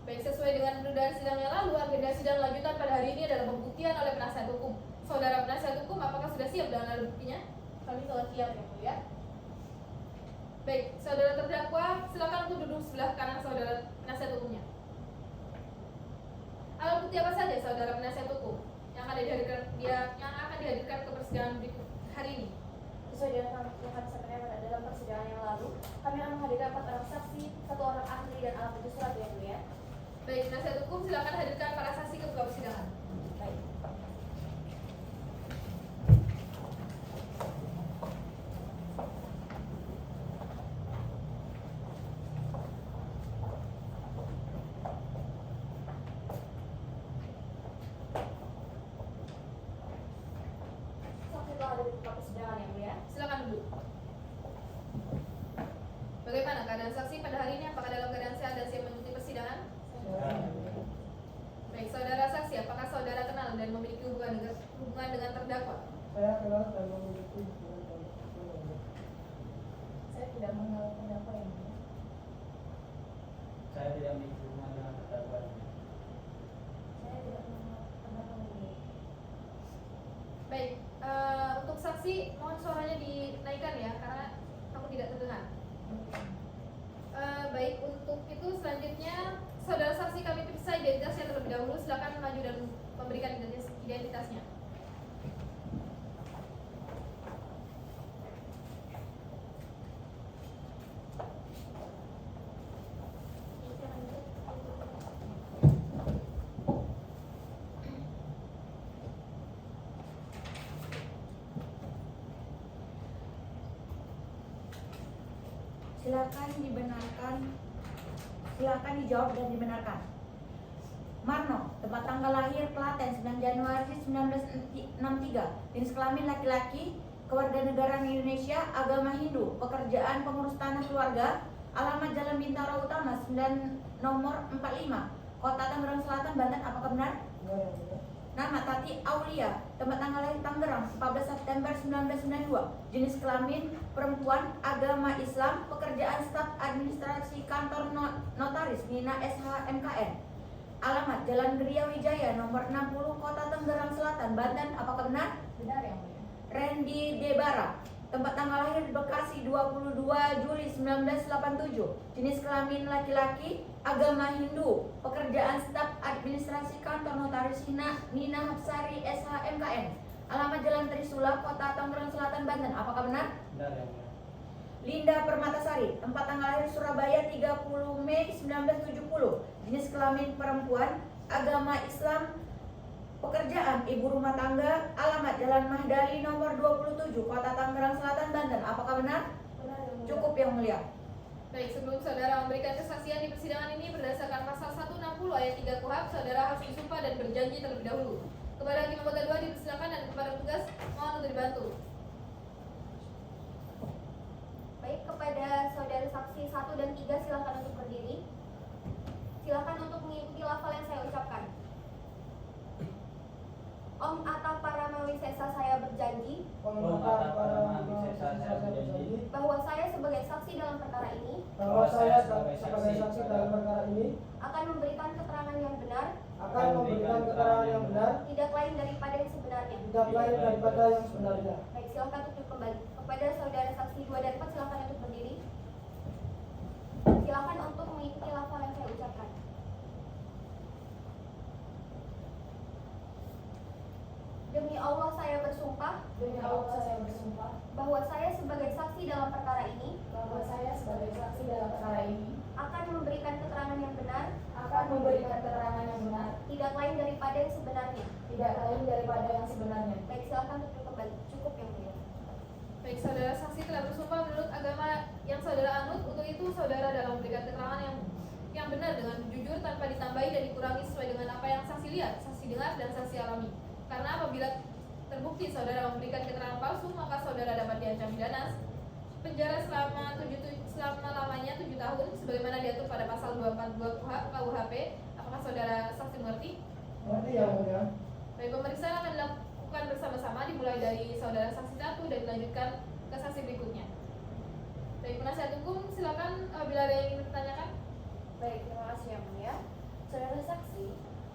Baik, sesuai dengan penundaan sidang yang lalu, agenda sidang lanjutan pada hari ini adalah pembuktian oleh penasihat hukum. Saudara penasihat hukum, apakah sudah siap dengan alat buktinya? Kami telah siap, Yang Mulia. Baik, saudara terdakwa, silakan untuk duduk sebelah kanan saudara penasihat hukumnya. Alat bukti apa saja saudara penasihat hukum yang akan dihadirkan ke persidangan berikut hari ini? Sesuai dengan yang kami sampaikan dalam persidangan yang lalu, kami akan menghadirkan 4 orang saksi, 1 orang ahli dan alat bukti surat yang mulia. Baik, penasihat hukum silakan hadirkan para saksi ke muka persidangan. Baik. Saksi telah ada di muka persidangan yang mulia. Silakan duduk. Bagaimana keadaan saksi pada hari ini? Apakah dalam keadaan sehat dan siap mengikuti persidangan? Baik, saudara saksi, apakah saudara kenal dan memiliki hubungan dengan terdakwa? Saya kenal dan memiliki hubungan dengan Saya tidak mengenal terdakwa yang mulia. Saya tidak memiliki hubungan dengan terdakwa. Saya tidak mengenal terdakwa yang mulia. Baik, untuk saksi mohon suaranya dinaikkan ya, karena aku tidak terdengar. Baik, untuk itu selanjutnya saudara saksi kami periksa identitasnya terlebih dahulu. Silakan maju dan memberikan identitasnya. Silakan dijawab dan dibenarkan. Marno, tempat tanggal lahir Klaten 9 Januari 1963, jenis kelamin laki-laki, kewarganegaraan Indonesia, agama Hindu, pekerjaan pengurus tanah keluarga, alamat Jalan Bintaro Utama 9 nomor 45, Kota Tangerang Selatan, Banten. Apakah benar? Nama Tati Aulia, tempat tanggal lahir Tangerang 14 September 1992, jenis kelamin perempuan, agama Islam, pekerjaan staf administrasi kantor notaris Nina SH MKN, alamat Jalan Geria Wijaya nomor 60 Kota Tangerang Selatan, Banten. Apakah benar? Benar yang mulia. Randy Debara, tempat tanggal lahir Bekasi 22 Juli 1987, jenis kelamin laki-laki, agama Hindu, pekerjaan staf administrasi kantor notaris Nina Hapsari SH MKN, alamat Jalan Trisula, Kota Tangerang Selatan, Banten. Apakah benar? Benar yang mulia. Linda Permatasari, tempat tanggal lahir Surabaya 30 Mei 1970, jenis kelamin perempuan, agama Islam, pekerjaan ibu rumah tangga, alamat Jalan Mahdali nomor 27 Kota Tangerang Selatan, Banten. Apakah benar? Benar yang mulia. Cukup yang mulia. Baik, sebelum saudara memberikan kesaksian di persidangan ini berdasarkan pasal 160 ayat 3 KUHP, saudara harus disumpah dan berjanji terlebih dahulu. Kepada hakim anggota 2 dipersilakan dan kepada petugas mohon untuk dibantu. Baik, kepada saudara saksi 1 dan 3 silakan untuk berdiri. Silakan untuk mengikuti lafal yang saya ucapkan. Om Atta Paramawisesa saya berjanji Om Atta Paramawisesa saya berjanji bahwa saya sebagai saksi dalam perkara ini bahwa saya sebagai saksi dalam perkara ini akan memberikan keterangan yang benar, tidak lain daripada yang sebenarnya. Baik, silakan untuk kembali. Kepada saudara saksi 2 dan 4 silakan untuk berdiri. Silakan untuk mengikuti lafal yang saya ucapkan. Demi Allah saya bersumpah bahwa saya sebagai saksi dalam perkara ini akan memberikan keterangan yang benar, tidak lain daripada yang sebenarnya. Baik, silakan untuk kembali. Cukup yang mulia. Baik, saudara saksi telah bersumpah menurut agama yang saudara anut. Untuk itu saudara dalam memberikan keterangan yang benar dengan jujur tanpa ditambahi dan dikurangi sesuai dengan apa yang saksi lihat, saksi dengar, dan saksi alami. Karena apabila terbukti saudara memberikan keterangan palsu, maka saudara dapat diancam pidana penjara selama-lamanya 7 tahun sebagaimana diatur pada pasal 242 KUHP. Apakah saudara saksi mengerti? Mengerti yang mulia. Baik, pemeriksaan akan dilakukan bersama-sama dimulai dari saudara saksi 1 dan dilanjutkan ke saksi berikutnya. Baik, penasihat hukum silakan bila ada yang ingin ditanyakan. Baik, terima kasih yang mulia. Saudara saksi,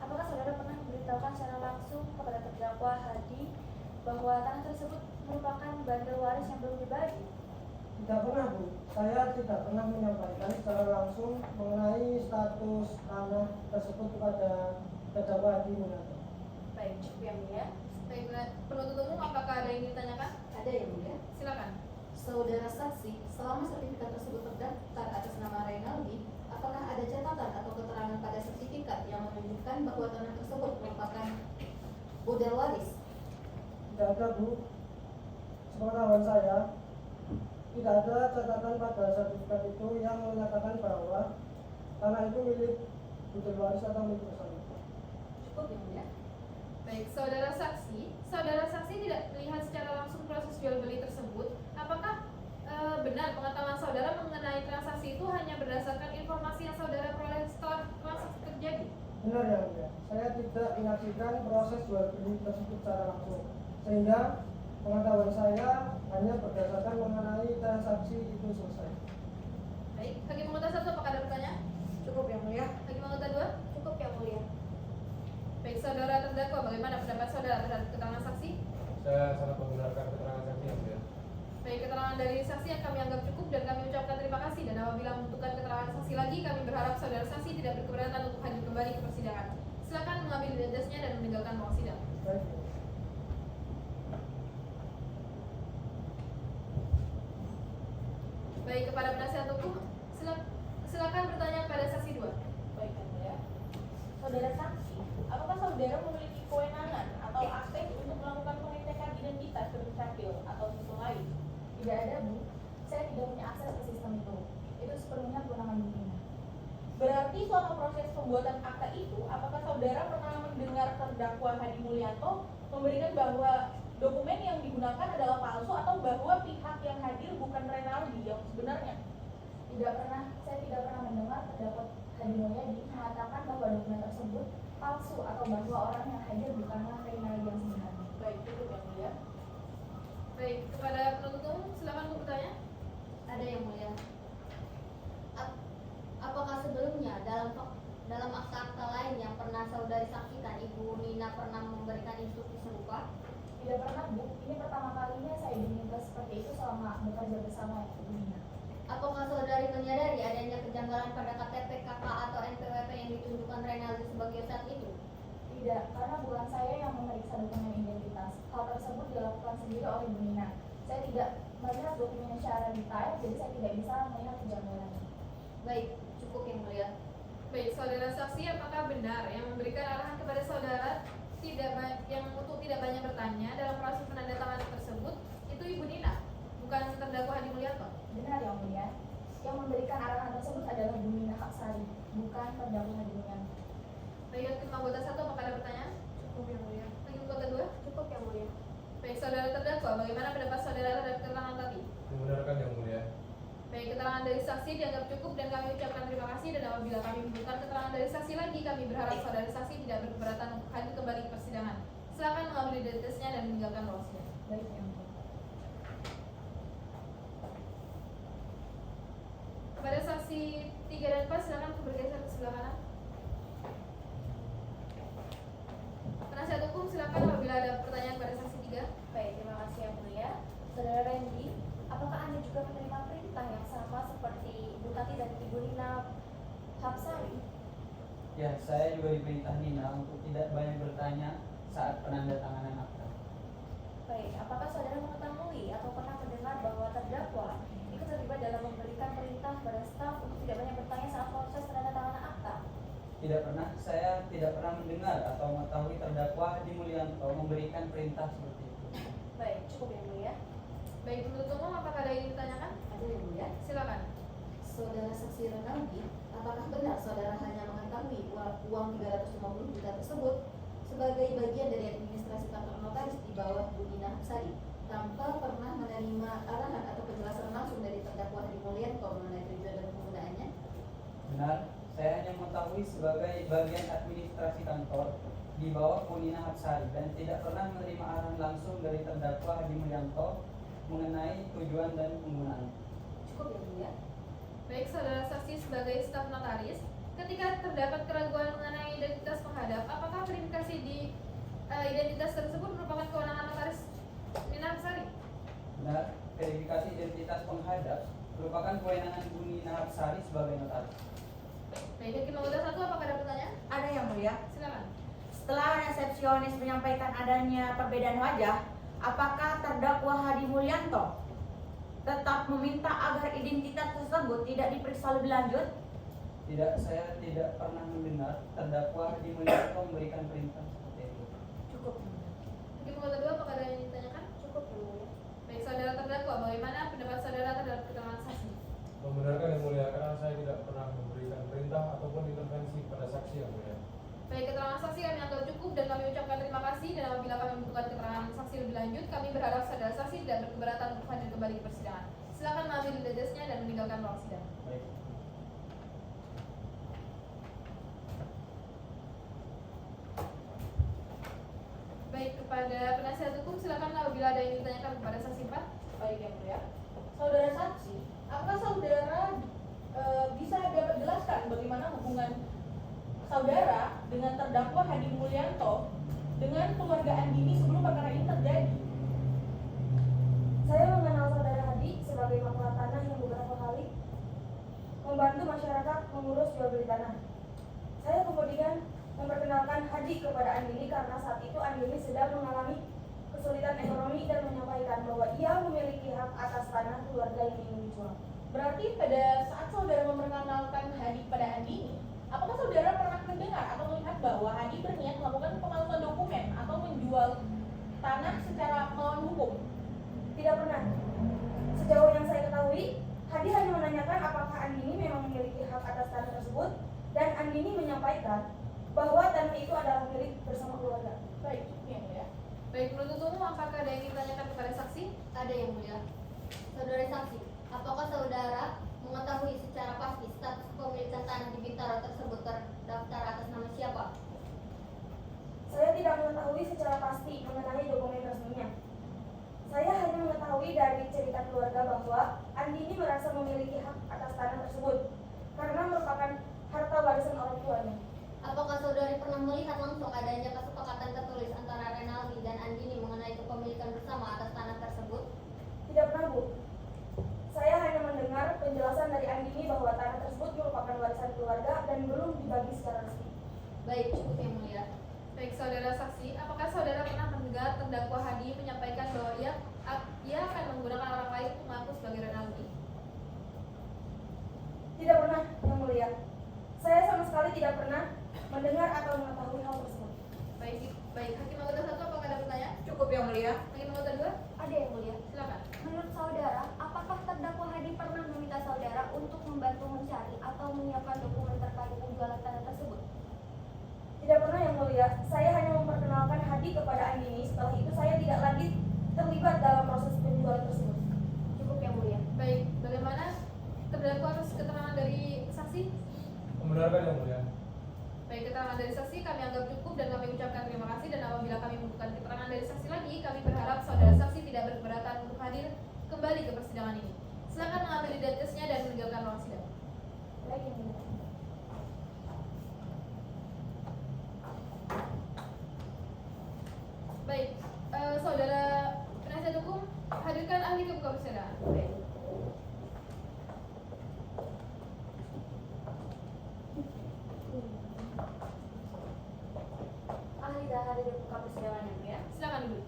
apakah saudara pernah memberitahukan secara langsung kepada terdakwa Hadi bahwa tanah tersebut merupakan bandel waris yang belum dibagi? Tidak pernah, Bu. Saya tidak pernah menyampaikan secara langsung mengenai status tanah tersebut kepada terdakwa Hadi Mulyanto. Baik, cukup yang mulia. Baik, penuntut umum apakah ada yang ditanyakan? Ada yang mulia. Silakan. Saudara saksi, selama sertifikat tersebut terdaftar atas nama Renaldi, apakah ada catatan atau keterangan pada sertifikat yang menunjukkan bahwa tanah tersebut merupakan modal waris? Tidak ada, Bu. Sepengetahuan saya, tidak ada catatan pada sertifikat itu yang menyatakan bahwa tanah itu milik modal waris atau milik bersama. Cukup yang mulia. Baik, saudara saksi tidak melihat secara langsung proses jual beli tersebut. Apakah benar pengetahuan saudara mengenai transaksi itu hanya berdasarkan informasi yang saudara peroleh setelah transaksi terjadi? Benar ya, mulia. Saya tidak menyaksikan proses jual beli tersebut secara langsung, sehingga pengetahuan saya hanya berdasarkan mengenai transaksi itu selesai. Baik, hakim anggota 1 apakah ada pertanyaan? Cukup yang mulia. Hakim anggota 2? Cukup yang mulia. Baik, saudara terdakwa, bagaimana pendapat saudara terhadap keterangan saksi? Saya sangat membenarkan keterangan saksi yang mulia. Baik, keterangan dari saksi yang kami anggap cukup dan kami ucapkan terima kasih, dan apabila membutuhkan keterangan saksi lagi, kami berharap saudara saksi tidak berkeberatan untuk hadir kembali ke persidangan. Silakan mengambil identitasnya dan meninggalkan ruang sidang. Baik. Baik, kepada penasihat hukum, silakan bertanya kepada saksi 2. Baik, yang mulia. Saudara saksi, apakah saudara memiliki kewenangan atau akses untuk melakukan pengecekan identitas ke dukcapil atau sistem lain? Tidak ada, Bu. Saya tidak punya akses ke sistem itu. Itu sepenuhnya kewenangan Bu Nina. Berarti selama proses pembuatan akta itu, apakah saudara pernah mendengar terdakwa Hadi Mulyanto memberikan bahwa dokumen yang digunakan adalah palsu atau bahwa pihak yang hadir bukan Renaldi yang sebenarnya? Tidak pernah, saya tidak pernah mendengar terdakwa Hadi Mulyadi mengatakan bahwa dokumen tersebut palsu atau bahwa orang yang hadir bukanlah Renaldi yang sebenarnya. Baik, itu yang mulia. Baik, kepada penuntut umum, silakan untuk bertanya. Ada yang mulia. Apakah sebelumnya dalam akta-akta lain yang pernah saudari saksikan, Ibu Nina pernah memberikan instruksi serupa? Tidak pernah, Bu. Ini pertama kalinya saya diminta seperti itu selama bekerja bersama Ibu Nina. Apakah saudari menyadari adanya kejanggalan pada KTP, KK atau NPWP yang ditunjukkan Renaldi sebagai saat itu? Tidak, karena bukan saya yang memeriksa dokumen identitas. Hal tersebut dilakukan sendiri oleh Bu Nina. Saya tidak melihat dokumennya secara detail, jadi saya tidak bisa melihat kejanggalan. Baik, cukup yang mulia. Baik, saudara saksi, apakah benar yang memberikan arahan kepada saudara untuk tidak banyak bertanya dalam proses penandatanganan tersebut itu Ibu Nina, bukan terdakwa Hadi Mulyanto? Benar yang mulia. Yang memberikan arahan tersebut adalah Bu Nina Hapsari, bukan terdakwa Hadi Mulyanto. Baik, hakim anggota 1 apakah ada pertanyaan? Cukup yang mulia. Hakim anggota 2? Cukup yang mulia. Baik, saudara terdakwa, bagaimana pendapat saudara terhadap keterangan tadi? Membenarkan yang mulia. Baik, keterangan dari saksi dianggap cukup dan kami ucapkan terima kasih, dan apabila kami membutuhkan keterangan dari saksi lagi, kami berharap saudara saksi tidak berkeberatan untuk hadir kembali ke persidangan. Silakan mengambil identitasnya dan meninggalkan ruang sidang. Baik yang mulia. Kepada saksi 3 dan 4, silakan bergeser ke sebelah kanan. Penasihat hukum, silakan apabila ada pertanyaan pada saksi 3. Baik, terima kasih yang mulia. Saudara Randy, apakah Anda juga menerima perintah yang sama seperti Ibu Tati dan Ibu Nina Hapsari? Ya, saya juga diperintah Nina untuk tidak banyak bertanya saat penandatanganan akta. Baik, apakah saudara mengetahui atau pernah mendengar bahwa terdakwa ikut terlibat dalam memberikan perintah pada staf untuk tidak banyak bertanya saat proses penandatanganan akta? Tidak pernah, saya tidak pernah mendengar atau mengetahui terdakwa Hadi Mulyanto memberikan perintah seperti itu. Baik, cukup yang mulia. Baik, penuntut umum, apakah ada yang ditanyakan? Ada yang mulia. Silakan. Saudara saksi Renaldi, apakah benar saudara hanya mengetahui uang 350 juta tersebut sebagai bagian dari administrasi kantor notaris di bawah Bu Nina Hapsari tanpa pernah menerima arahan atau penjelasan langsung dari terdakwa Hadi Mulyanto mengenai tujuan dan penggunaannya? Benar, saya hanya mengetahui sebagai bagian administrasi kantor di bawah Bu Nina Hapsari dan tidak pernah menerima arahan langsung dari terdakwa Hadi Mulyanto mengenai tujuan dan penggunaan. Cukup ya mulia. Baik, saudara saksi sebagai staf notaris, ketika terdapat keraguan mengenai identitas penghadap, apakah verifikasi di identitas tersebut merupakan kewenangan notaris Nina Hapsari? Benar, verifikasi identitas penghadap merupakan kewenangan Bu Nina Hapsari sebagai notaris. Baik, hakim anggota 1 apakah ada pertanyaan? Ada yang mulia. Silakan. setelah resepsionis menyampaikan adanya perbedaan wajah, apakah terdakwa Hadi Mulyanto tetap meminta agar identitas tersebut tidak diperiksa lebih lanjut? Tidak, saya tidak pernah mendengar terdakwa Hadi Mulyanto memberikan perintah seperti itu. Cukup. Hakim anggota 2, apakah ada yang ditanyakan? Cukup yang mulia. Baik, saudara terdakwa, bagaimana pendapat saudara terhadap keterangan saksi? Membenarkan yang mulia, karena saya tidak pernah memberikan perintah ataupun intervensi pada saksi yang mulia. Baik, keterangan saksi kami anggap cukup dan kami ucapkan terima kasih, dan apabila kami membutuhkan keterangan saksi lebih lanjut, kami berharap saudara saksi tidak berkeberatan untuk hadir kembali ke persidangan. Silakan mengambil identitasnya dan meninggalkan ruang sidang. Baik. Baik, kepada penasihat hukum silakan apabila ada yang ditanyakan kepada saksi 4. Baik yang mulia. Saudara saksi, apakah saudara bisa dapat jelaskan bagaimana hubungan saudara dengan terdakwa Hadi Mulyanto dengan keluarga Andini sebelum perkara ini terjadi? Saya mengenal saudara Hadi sebagai maklar tanah yang beberapa kali membantu masyarakat mengurus jual beli tanah. Saya kemudian memperkenalkan Hadi kepada Andini karena saat itu Andini sedang mengalami kesulitan ekonomi dan menyampaikan bahwa ia memiliki hak atas tanah keluarga yang ingin dijual. Berarti pada saat saudara memperkenalkan Hadi pada Andini, apakah saudara pernah mendengar atau melihat bahwa Hadi berniat melakukan pemalsuan dokumen atau menjual tanah secara melawan hukum? Tidak pernah. Sejauh yang saya ketahui, Hadi hanya menanyakan apakah Andini memang memiliki hak atas tanah tersebut, dan Andini menyampaikan bahwa tanah itu adalah milik bersama keluarga. Baik, yang mulia. Baik, penuntut umum, apakah ada yang ditanyakan kepada saksi? Ada yang mulia. Saudara saksi, apakah saudara mengetahui secara pasti status kepemilikan tanah di Bintaro tersebut terdaftar atas nama siapa? Saya tidak mengetahui secara pasti mengenai dokumen resminya. Saya hanya mengetahui dari cerita keluarga bahwa Andini merasa memiliki hak atas tanah tersebut karena merupakan harta warisan orang tuanya. Apakah saudari pernah melihat langsung adanya kesepakatan tertulis antara Renaldi dan Andini mengenai kepemilikan bersama atas tanah tersebut? Tidak pernah, Bu. Saya hanya mendengar penjelasan dari Andini bahwa tanah tersebut merupakan warisan keluarga dan belum dibagi secara resmi. Baik, cukup yang mulia. Baik, saudara saksi, apakah saudara pernah mendengar terdakwa Hadi menyampaikan bahwa ia akan menggunakan orang lain untuk mengaku sebagai Renaldi? Tidak pernah, Yang Mulia. Saya sama sekali tidak pernah mendengar atau mengetahui hal tersebut. Baik, Hakim anggota 1, apakah ada pertanyaan? Cukup Yang Mulia. Hakim anggota 2, Ada yang mulia. silakan. Menurut saudara, apakah terdakwa Hadi pernah meminta saudara untuk membantu mencari atau menyiapkan dokumen terkait penjualan tanah tersebut? Tidak pernah Yang Mulia. Saya hanya memperkenalkan Hadi kepada Andini. Setelah itu saya tidak lagi terlibat dalam proses penjualan tersebut. Cukup yang mulia. Baik, bagaimana terdakwa atas keterangan dari saksi? Membenarkan yang mulia. Baik, keterangan dari saksi kami anggap cukup dan kami ucapkan terima kasih, dan apabila kami membutuhkan keterangan dari saksi lagi, kami berharap saudara saksi tidak berkeberatan untuk hadir kembali ke persidangan ini. Silakan mengambil identitasnya dan meninggalkan ruang sidang. Baik, Yang Mulia. Baik, saudara penasihat hukum, hadirkan ahli ke muka persidangan. Baik. Ahli dah hadir di muka persidangan Yang Mulia. Silakan duduk.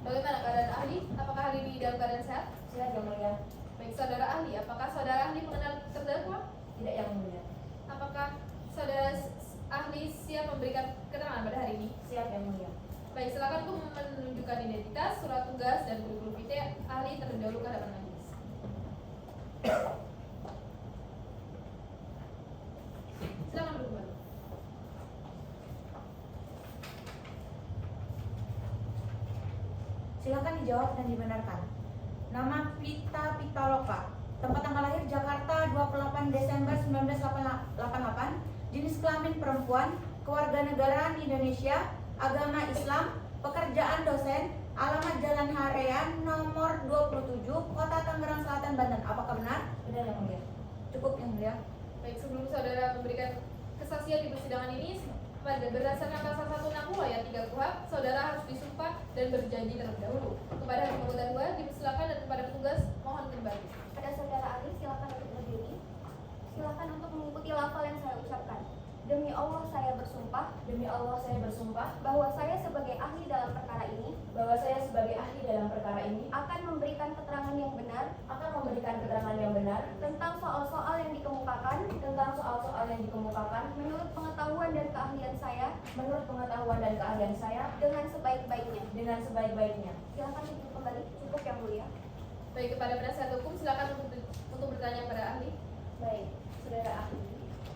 Bagaimana keadaan ahli? Apakah ahli di dalam keadaan sehat? Siap Yang Mulia. Baik, saudara ahli, apakah saudara ahli mengenal terdakwa? Tidak Yang Mulia. Apakah saudara ahli siap memberikan keterangan pada hari ini? Siap Yang Mulia. Baik, silakan untuk menunjukkan identitas, surat tugas, dan kurikulum vitae ahli terlebih dahulu ke hadapan majelis. Silakan duduk kembali. Silakan dijawab dan dibenarkan. Nama Pita Pitaloka, tempat tanggal lahir Jakarta 28 Desember 1988, jenis kelamin perempuan, kewarganegaraan Indonesia, agama Islam, pekerjaan dosen, alamat Jalan Harean nomor 27, Kota Tangerang Selatan, Banten. Apakah benar? Benar Yang Mulia. Cukup Yang Mulia. Baik, sebelum saudara memberikan kesaksian di persidangan ini, berdasarkan pasal 160 ayat 3 KUHP, saudara harus disumpah dan berjanji terlebih dahulu. Kepada hakim anggota 2 dipersilakan, dan kepada petugas mohon kembali. Pada saudara ahli, silakan untuk berdiri. Silakan untuk mengikuti lafal yang saya ucapkan. Demi Allah saya bersumpah Demi Allah saya bersumpah bahwa saya sebagai ahli dalam perkara ini bahwa saya sebagai ahli dalam perkara ini akan memberikan keterangan yang benar tentang soal-soal yang dikemukakan menurut pengetahuan dan keahlian saya dengan sebaik-baiknya. Silakan duduk kembali. Cukup yang mulia. Baik, kepada penasihat hukum silakan untuk bertanya kepada ahli. Baik, saudara ahli,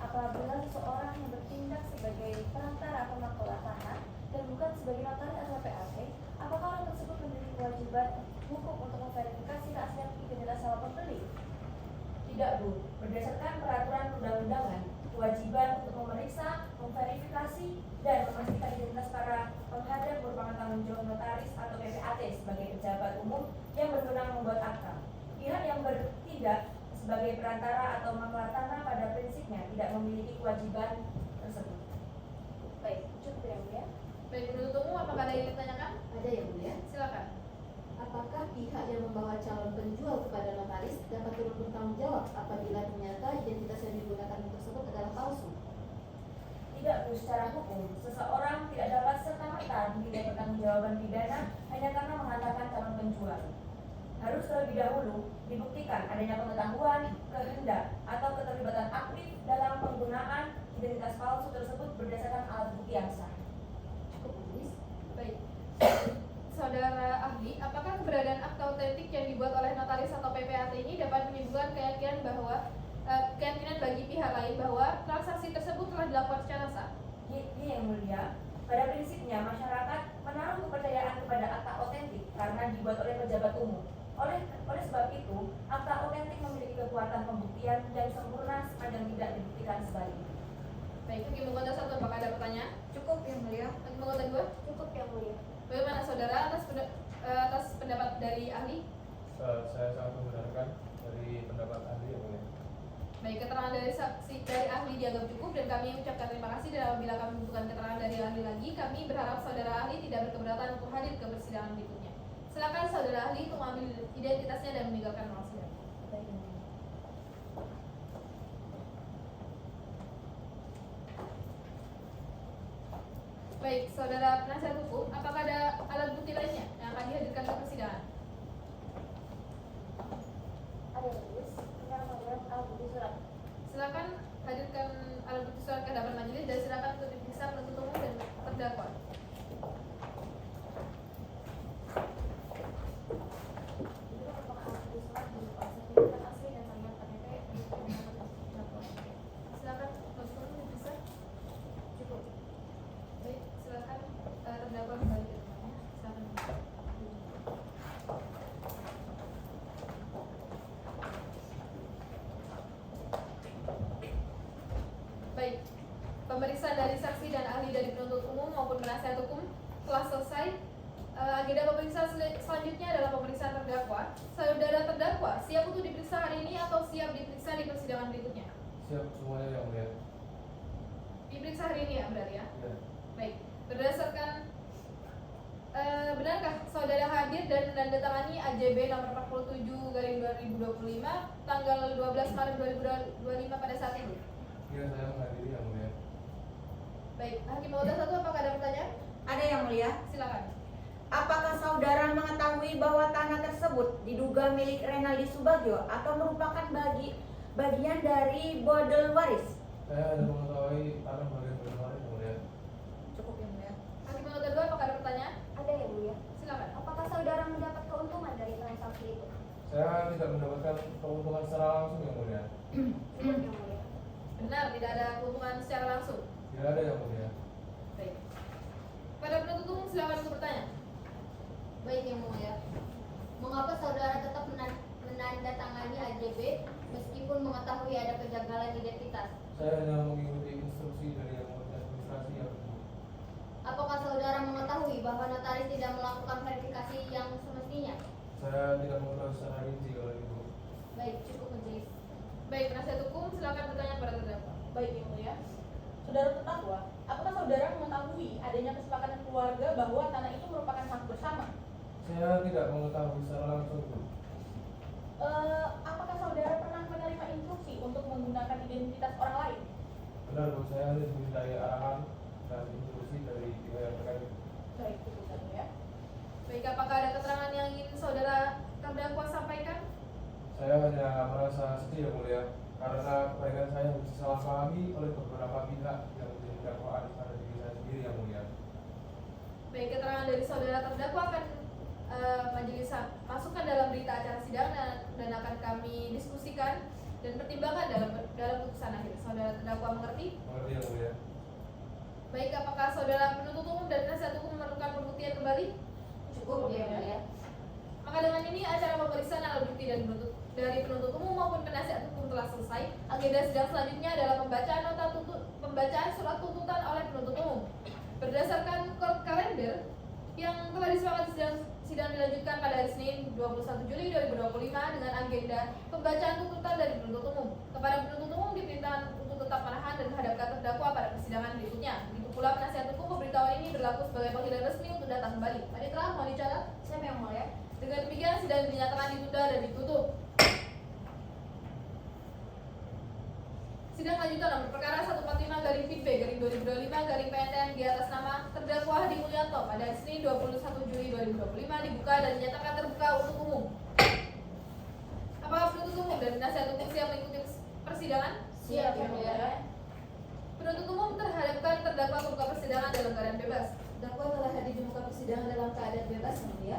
apabila seseorang yang bertindak sebagai perantara atau makhluk tanah dan bukan sebagai notaris atau PAT, apakah orang tersebut memiliki kewajiban hukum untuk memverifikasi keaslian identitas sewa pembeli? Tidak, Bu. Berdasarkan peraturan perundang-undangan, kewajiban untuk memeriksa, memverifikasi, dan memastikan identitas para penghadap merupakan tanggung jawab notaris atau PPAT sebagai pejabat umum yang berwenang membuat akta. Pihak yang bertindak sebagai perantara atau maklar tanah pada prinsipnya tidak memiliki kewajiban tersebut. Baik, cukup yang mulia. Baik, penuntut umum apakah ada yang ditanyakan? Ada yang mulia? Silakan. Apakah pihak yang membawa calon penjual kepada notaris dapat turut bertanggung jawab apabila ternyata identitas yang digunakan tersebut adalah palsu? Tidak, Bu. Secara hukum, seseorang tidak dapat serta-merta dimintai pertanggungjawaban pidana hanya karena mengatakan calon penjual. Harus terlebih dahulu dibuktikan adanya pengetahuan, kehendak, atau keterlibatan aktif dalam penggunaan identitas palsu tersebut berdasarkan alat bukti yang sah. Cukup, Bu. Baik. Saudara ahli, apakah keberadaan akta otentik yang dibuat oleh notaris atau PPAT ini dapat menimbulkan keyakinan bagi pihak lain bahwa transaksi tersebut telah dilakukan secara sah? Yang mulia, pada prinsipnya masyarakat menaruh kepercayaan kepada akta otentik karena dibuat oleh pejabat umum. Oleh sebab itu, akta otentik memiliki kekuatan pembuktian yang sempurna sepanjang tidak dibuktikan sebaliknya. Baik, Hakim Anggota 1 apakah ada pertanyaan? Cukup yang mulia. Hakim Anggota 2? Cukup yang mulia. Bagaimana saudara atas pendapat dari ahli? Saya sangat membenarkan dari pendapat ahli yang mulia. Baik, keterangan dari ahli dianggap cukup dan kami ucapkan terima kasih, dan apabila kami membutuhkan keterangan dari ahli lagi, kami berharap saudara ahli tidak berkeberatan untuk hadir ke persidangan berikutnya. Silakan saudara ahli untuk mengambil identitasnya dan meninggalkan ruang sidang. Baik, saudara penasihat hukum, apakah ada alat bukti lainnya yang akan dihadirkan ke persidangan? Ada yang tulis, tinggal melihat alat bukti surat. Silakan hadirkan alat bukti surat ke hadapan majelis dan silakan untuk diperiksa penuntut umum dan terdakwa. Itu merupakan alat bukti surat berupa sertifikat asli dan nomor KTP untuk mengamankan terdakwa. Silakan penuntut umum diperiksa. Cukup. Baik, silakan terdakwa kembali ke tempatnya. Silakan. Baik, pemeriksaan dari saksi dan ahli dari penuntut umum maupun penasihat hukum telah selesai. Agenda pemeriksaan selanjutnya adalah pemeriksaan terdakwa. Saudara terdakwa siap untuk diperiksa hari ini atau siap diperiksa di persidangan berikutnya? Siap semuanya yang mulia. Diperiksa hari ini ya berarti ya? Ya. Baik, berdasarkan benarkah saudara hadir dan menandatangani AJB nomor 47/2025 tanggal 12 Maret 2025 pada saat itu? Iya, saya menghadiri yang mulia. Baik, Hakim Anggota 1 apakah ada pertanyaan? Ada yang mulia. Silakan. Apakah saudara mengetahui bahwa tanah tersebut diduga milik Renaldi Subagio atau merupakan bagian dari bodel waris? Saya hanya mengetahui tanah bagian waris yang mulia. Cukup yang mulia. Hakim Anggota 2 apakah ada pertanyaan? Ada yang mulia. Silakan. Apakah saudara mendapat keuntungan dari transaksi itu? Saya tidak mendapatkan keuntungan secara langsung yang mulia. Cukup yang mulia. Benar, tidak ada keuntungan secara langsung. Tidak ada yang mulia. Baik. Pada penuntut umum silakan untuk bertanya. Baik yang mulia. Mengapa saudara tetap menandatangani AJB meskipun mengetahui ada kejanggalan identitas? Saya hanya mengikuti instruksi dari yang administrasi yang Apakah saudara mengetahui bahwa notaris tidak melakukan verifikasi yang semestinya? saya tidak mengetahui secara rinci kalau itu. Baik, cukup majelis. Baik, penasihat hukum silakan bertanya kepada terdakwa. Baik yang mulia. Saudara terdakwa, apakah saudara mengetahui adanya kesepakatan keluarga bahwa tanah itu merupakan hak bersama? Saya tidak mengetahui secara langsung, Bu. Apakah saudara pernah menerima instruksi untuk menggunakan identitas orang lain? Benar Bu, saya hanya dimintai arahan dan instruksi dari pihak yang terkait. Baik, putusan ya. Baik, apakah ada keterangan yang ingin saudara terdakwa sampaikan? Saya hanya merasa sedih yang mulia karena kebaikan saya disalahpahami oleh beberapa pihak yang menjadi dakwaan pada diri saya sendiri yang mulia. Baik, keterangan dari saudara terdakwa akan majelis masukkan dalam berita acara sidang dan akan kami diskusikan dan pertimbangkan dalam putusan akhir. Saudara terdakwa mengerti? Mengerti yang mulia. Baik, apakah saudara penuntut umum dan penasihat hukum memerlukan pembuktian kembali? Cukup ya mulia. Maka dengan ini acara pemeriksaan alat bukti dari penuntut umum maupun penasihat hukum telah selesai. Agenda sidang selanjutnya adalah pembacaan surat tuntutan oleh penuntut umum. Berdasarkan court kalender yang telah disepakati sidang dilanjutkan pada hari Senin 21 Juli 2025 dengan agenda pembacaan tuntutan dari penuntut umum. Kepada penuntut umum diperintahkan untuk tetap menahan dan menghadapkan terdakwa pada persidangan berikutnya. Begitu pula penasihat hukum pemberitahuan ini berlaku sebagai panggilan resmi untuk datang kembali. Panitera, mohon dicatat. Siapa yang mulia? Dengan demikian sidang dinyatakan ditunda dan ditutup. Sidang lanjutan nomor perkara 145/PB/2025/PNTN di atas nama terdakwa Hadi Mulyanto pada Senin 21 Juli 2025 dibuka dan dinyatakan terbuka untuk umum. Apakah penuntut umum dan penasihat hukum siap mengikuti persidangan? Siap yang mulia. Penuntut umum terhadapkan terdakwa ke muka persidangan dalam keadaan bebas. Terdakwa telah hadir di muka persidangan dalam keadaan bebas yang mulia.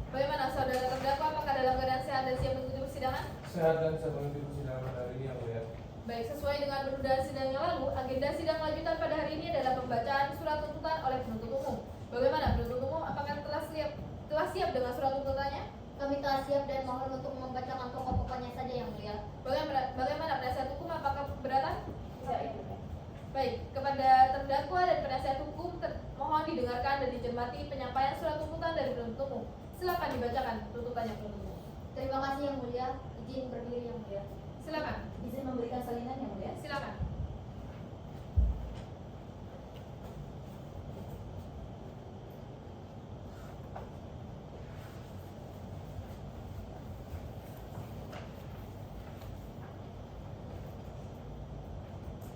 Bagaimana saudara terdakwa, apakah dalam keadaan sehat dan siap mengikuti persidangan? Sehat dan siap mengikuti persidangan hari ini yang mulia. Baik, sesuai dengan penundaan sidang yang lalu, agenda sidang lanjutan pada hari ini adalah pembacaan surat tuntutan oleh penuntut umum. Bagaimana penuntut umum, apakah telah siap dengan surat tuntutannya? Kami telah siap dan mohon untuk membacakan pokok-pokoknya saja yang mulia. Bagaimana penasihat hukum, apakah keberatan? Siap yang mulia. Baik, kepada terdakwa dan penasihat hukum mohon didengarkan dan dicermati penyampaian surat tuntutan dari penuntut umum. Silakan dibacakan tuntutannya penuntut umum. Terima kasih yang mulia. Izin berdiri yang mulia. Silakan. Izin memberikan salinan yang mulia. Silakan.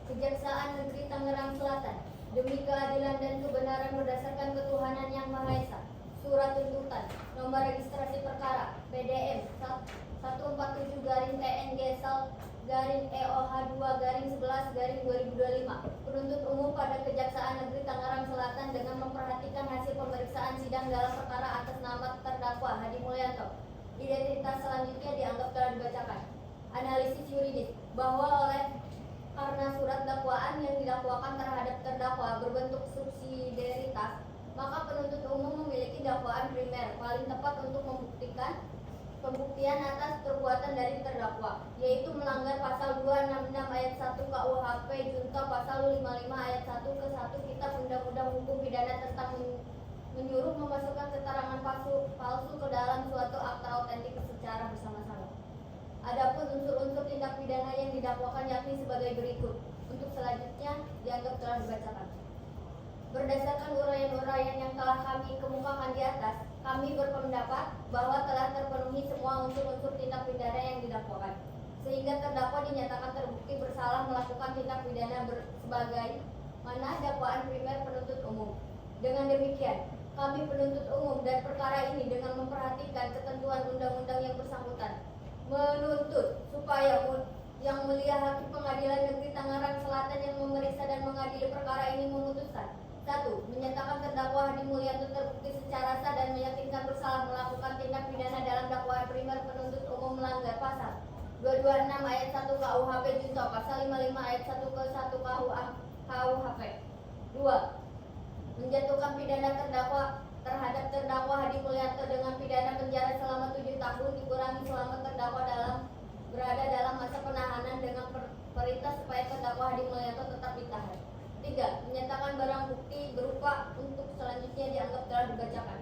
Kejaksaan Negeri Tangerang Selatan, demi keadilan dan kebenaran berdasarkan ketuhanan yang Maha Esa. Surat tuntutan nomor registrasi perkara PDM 147-TN-EOH2-11-2025. Penuntut umum pada Kejaksaan Negeri Tangerang Selatan dengan memperhatikan hasil pemeriksaan sidang dalam perkara atas nama terdakwa Hadi Mulyanto. Identitas selanjutnya dianggap telah dibacakan. Analisis yuridis bahwa karena surat dakwaan yang didakwakan terhadap terdakwa berbentuk subsidiaritas, maka penuntut umum memiliki dakwaan primer paling tepat untuk membuktikan pembuktian atas perbuatan dari terdakwa, yaitu melanggar pasal 266 ayat 1 KUHP junto pasal 55 ayat 1 ke 1 Kitab Undang-Undang Hukum Pidana tentang menyuruh memasukkan keterangan palsu ke dalam suatu akta otentik secara bersama-sama. Adapun unsur-unsur tindak pidana yang didakwakan yakni sebagai berikut. Untuk selanjutnya dianggap telah dibacakan. Berdasarkan uraian-uraian yang telah kami kemukakan di atas, kami berpendapat bahwa telah terpenuhi semua unsur-unsur tindak pidana yang didakwakan, sehingga terdakwa dinyatakan terbukti bersalah melakukan tindak pidana sebagai mana dakwaan primer penuntut umum. Dengan demikian, kami penuntut umum dan perkara ini dengan memperhatikan ketentuan undang-undang yang bersangkutan menuntut supaya Yang Mulia Hakim Pengadilan Negeri Tangerang Selatan yang memeriksa dan mengadili perkara ini memutuskan 1. Menyatakan terdakwa Hadi Mulyanto terbukti secara sah dan meyakinkan bersalah melakukan tindak pidana dalam dakwaan primer penuntut umum melanggar pasal 226 ayat 1 KUHP junto pasal 55 ayat 1 ke 1 KUHP. 2. Menjatuhkan pidana terdakwa terhadap terdakwa Hadi Mulyanto dengan pidana penjara selama 7 tahun dikurangi selama terdakwa berada dalam masa penahanan dengan perintah supaya terdakwa Hadi Mulyanto tetap ditahan. 3. Menyatakan barang bukti berupa untuk selanjutnya dianggap telah dibacakan.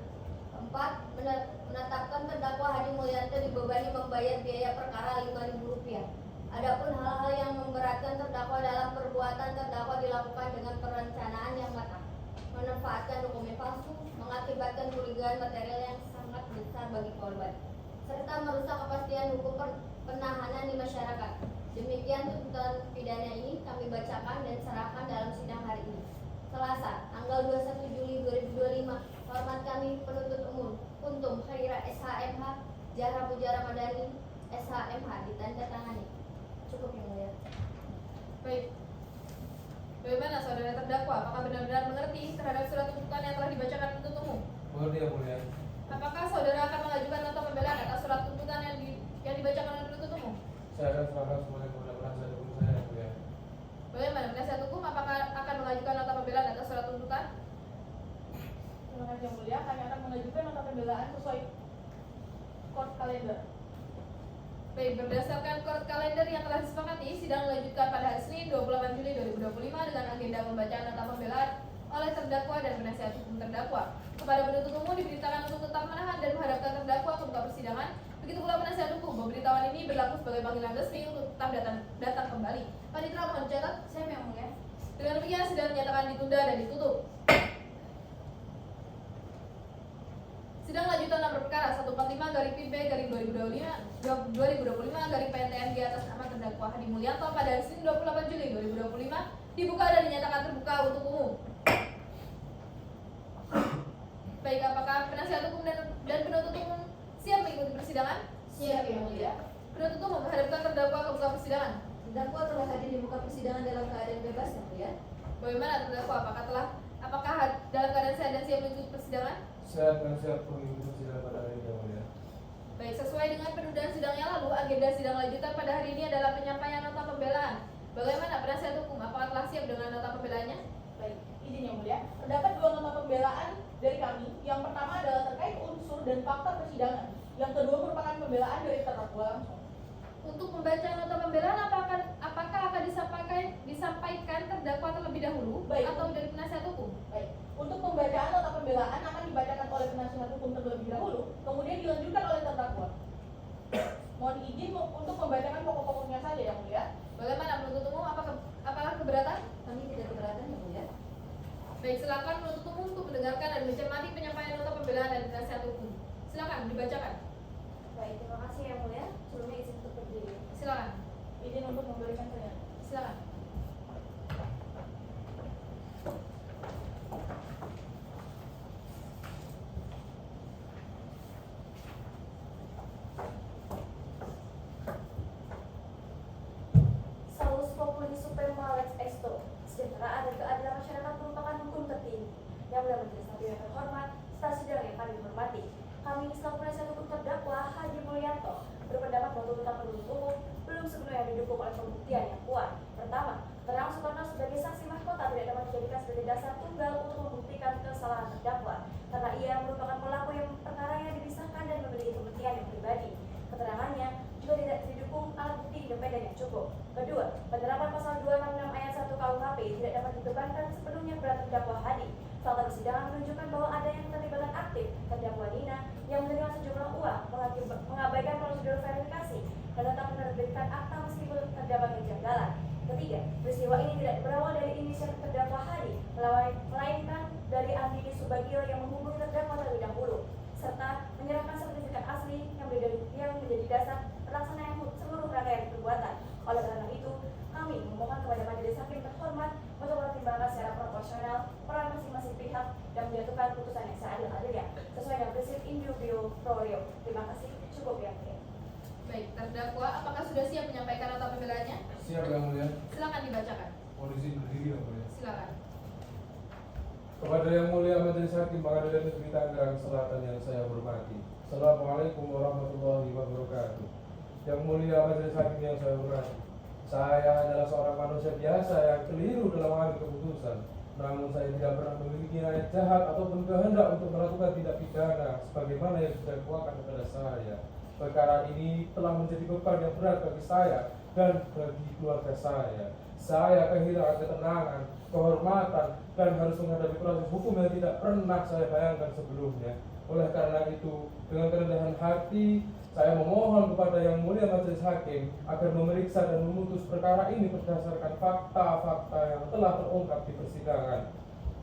4. Menetapkan terdakwa Hadi Mulyanto dibebani membayar biaya perkara Rp5.000. Adapun hal-hal yang memberatkan terdakwa dalam perbuatan terdakwa dilakukan dengan perencanaan yang matang, memanfaatkan dokumen palsu, mengakibatkan kerugian material yang sangat besar bagi korban, serta merusak kepastian hukum penahanan di masyarakat. Demikian tuntutan pidana ini kami bacakan dan serahkan dalam sidang hari ini. Selasa, tanggal 21 Juli 2025. Hormat kami penuntut umum Untung Khaira SHMH, Jahra Pujara Madani SHMH ditandatangani. Cukup yang mulia. Baik. Bagaimana saudara terdakwa? Apakah benar-benar mengerti terhadap surat tuntutan yang telah dibacakan penuntut umum? Mengerti yang mulia. Apakah saudara akan mengajukan nota pembelaan atas surat tuntutan yang dibacakan oleh penuntut umum? Saya akan serahkan semuanya kepada penasihat hukum saya yang mulia. Bagaimana penasihat hukum? Apakah akan mengajukan nota pembelaan atas surat tuntutan? Terima kasih yang mulia. Kami akan mengajukan nota pembelaan sesuai court kalender. Baik, berdasarkan court kalender yang telah disepakati, sidang dilanjutkan pada hari Senin 28 Juli 2025 dengan agenda pembacaan nota pembelaan oleh terdakwa dan penasihat hukum terdakwa. Kepada penuntut umum diberitakan untuk tetap menahan dan menghadapkan terdakwa ke muka persidangan. Begitu pula penasihat hukum, pemberitahuan ini berlaku sebagai panggilan resmi untuk tetap datang kembali. Panitera mohon dicatat. Saya yang mulia. Dengan demikian sidang dinyatakan ditunda dan ditutup. Sidang lanjutan nomor perkara 145/PB/2025 PNTMG atas nama terdakwa Hadi Mulyanto pada hari Senin 28 Juli 2025 dibuka dan dinyatakan terbuka untuk umum. Baik, apakah penasihat hukum dan penuntut umum siap mengikuti persidangan? Siap yang mulia. Penuntut umum menghadapkan terdakwa ke muka persidangan. Terdakwa telah hadir di muka persidangan dalam keadaan bebas yang mulia. Bagaimana terdakwa? Apakah dalam keadaan sehat dan siap mengikuti persidangan? Saya akan siap mengikuti persidangan pada hari ini yang mulia. Baik, sesuai dengan penundaan sidang yang lalu, agenda sidang lanjutan pada hari ini adalah penyampaian nota pembelaan. Bagaimana penasihat hukum? Apakah telah siap dengan nota pembelaannya? Baik, izin yang mulia. Terdapat dua nota pembelaan dari kami. Yang pertama adalah terkait unsur dan fakta persidangan. Yang kedua merupakan pembelaan dari terdakwa langsung. Untuk membaca nota pembelaan, apakah akan disampaikan terdakwa terlebih dahulu Baik. atau dari penasihat hukum? Baik, untuk pembacaan nota pembelaan akan dibacakan oleh penasihat hukum terlebih dahulu, kemudian dilanjutkan oleh terdakwa. Mohon izin untuk membacakan pokok-pokoknya saja yang mulia. Bagaimana penuntut umum? Apakah keberatan? Kami tidak keberatan yang mulia. Baik, silakan penuntut umum untuk mendengarkan dan mencermati penyampaian nota pembelaan dari penasihat hukum. Silakan dibacakan. Baik, terima kasih yang mulia. Sebelumnya izin untuk berdiri. Silakan. Izin untuk memberikan saya. Silakan. Salus Populi Suprema Lex Exto. Kesejahteraan dan keadilan masyarakat merupakan hukum tertinggi. Yang mulia majelis hakim yang terhormat, serta sidang yang kami hormati. Kami selaku penasihat hukum terdakwa Hadi Mulyanto berpendapat bahwa tuntutan penuntut umum belum sepenuhnya didukung oleh pembuktian yang kuat. Pertama, keterangan Suparno sebagai saksi mahkota tidak dapat dijadikan sebagai dasar tunggal untuk membuktikan kesalahan terdakwa karena ia merupakan pelaku yang perkaranya dipisahkan dan memiliki kepentingan yang pribadi. Keterangannya juga tidak didukung alat bukti independen yang cukup. Kedua, penerapan pasal 266 ayat 1 KUHP tidak dapat dibebankan sepenuhnya kepada terdakwa Hadi. Fakta persidangan menunjukkan bahwa ada yang terlibat aktif terdakwa Nina yang menerima sejumlah uang, mengabaikan prosedur verifikasi, dan tetap menerbitkan akta meskipun terdapat kejanggalan. Ketiga, peristiwa ini tidak berawal dari inisiatif terdakwa Hadi, melainkan dari Andini Subagio yang menghubungi terdakwa terlebih dahulu, serta menyerahkan sertifikat asli yang menjadi dasar pelaksanaan seluruh rangkaian perbuatan. Oleh karena itu, kami memohon kepada majelis hakim terhormat untuk mempertimbangkan secara proporsional peran masing-masing pihak dan menjatuhkan putusan yang seadil-adilnya sesuai dengan prinsip in dubio pro reo. Terima kasih. Cukup yang mulia. Baik, terdakwa apakah sudah siap menyampaikan nota pembelaannya? Siap yang mulia. Silakan dibacakan. Polisi berdiri yang mulia. Silakan. Kepada yang mulia majelis hakim pengadilan negeri Tangerang Selatan yang saya hormati. Assalamualaikum warahmatullahi wabarakatuh. Yang mulia majelis hakim yang saya hormati. Saya adalah seorang manusia biasa yang keliru dalam mengambil keputusan. Namun saya tidak pernah memiliki niat jahat ataupun kehendak untuk melakukan tindak pidana sebagaimana yang didakwakan kepada saya. Perkara ini telah menjadi beban yang berat bagi saya dan bagi keluarga saya. Saya kehilangan ketenangan, kehormatan, dan harus menghadapi proses hukum yang tidak pernah saya bayangkan sebelumnya. Oleh karena itu, dengan kerendahan hati, saya memohon kepada Yang Mulia Majelis Hakim agar memeriksa dan memutus perkara ini berdasarkan fakta-fakta yang telah terungkap di persidangan.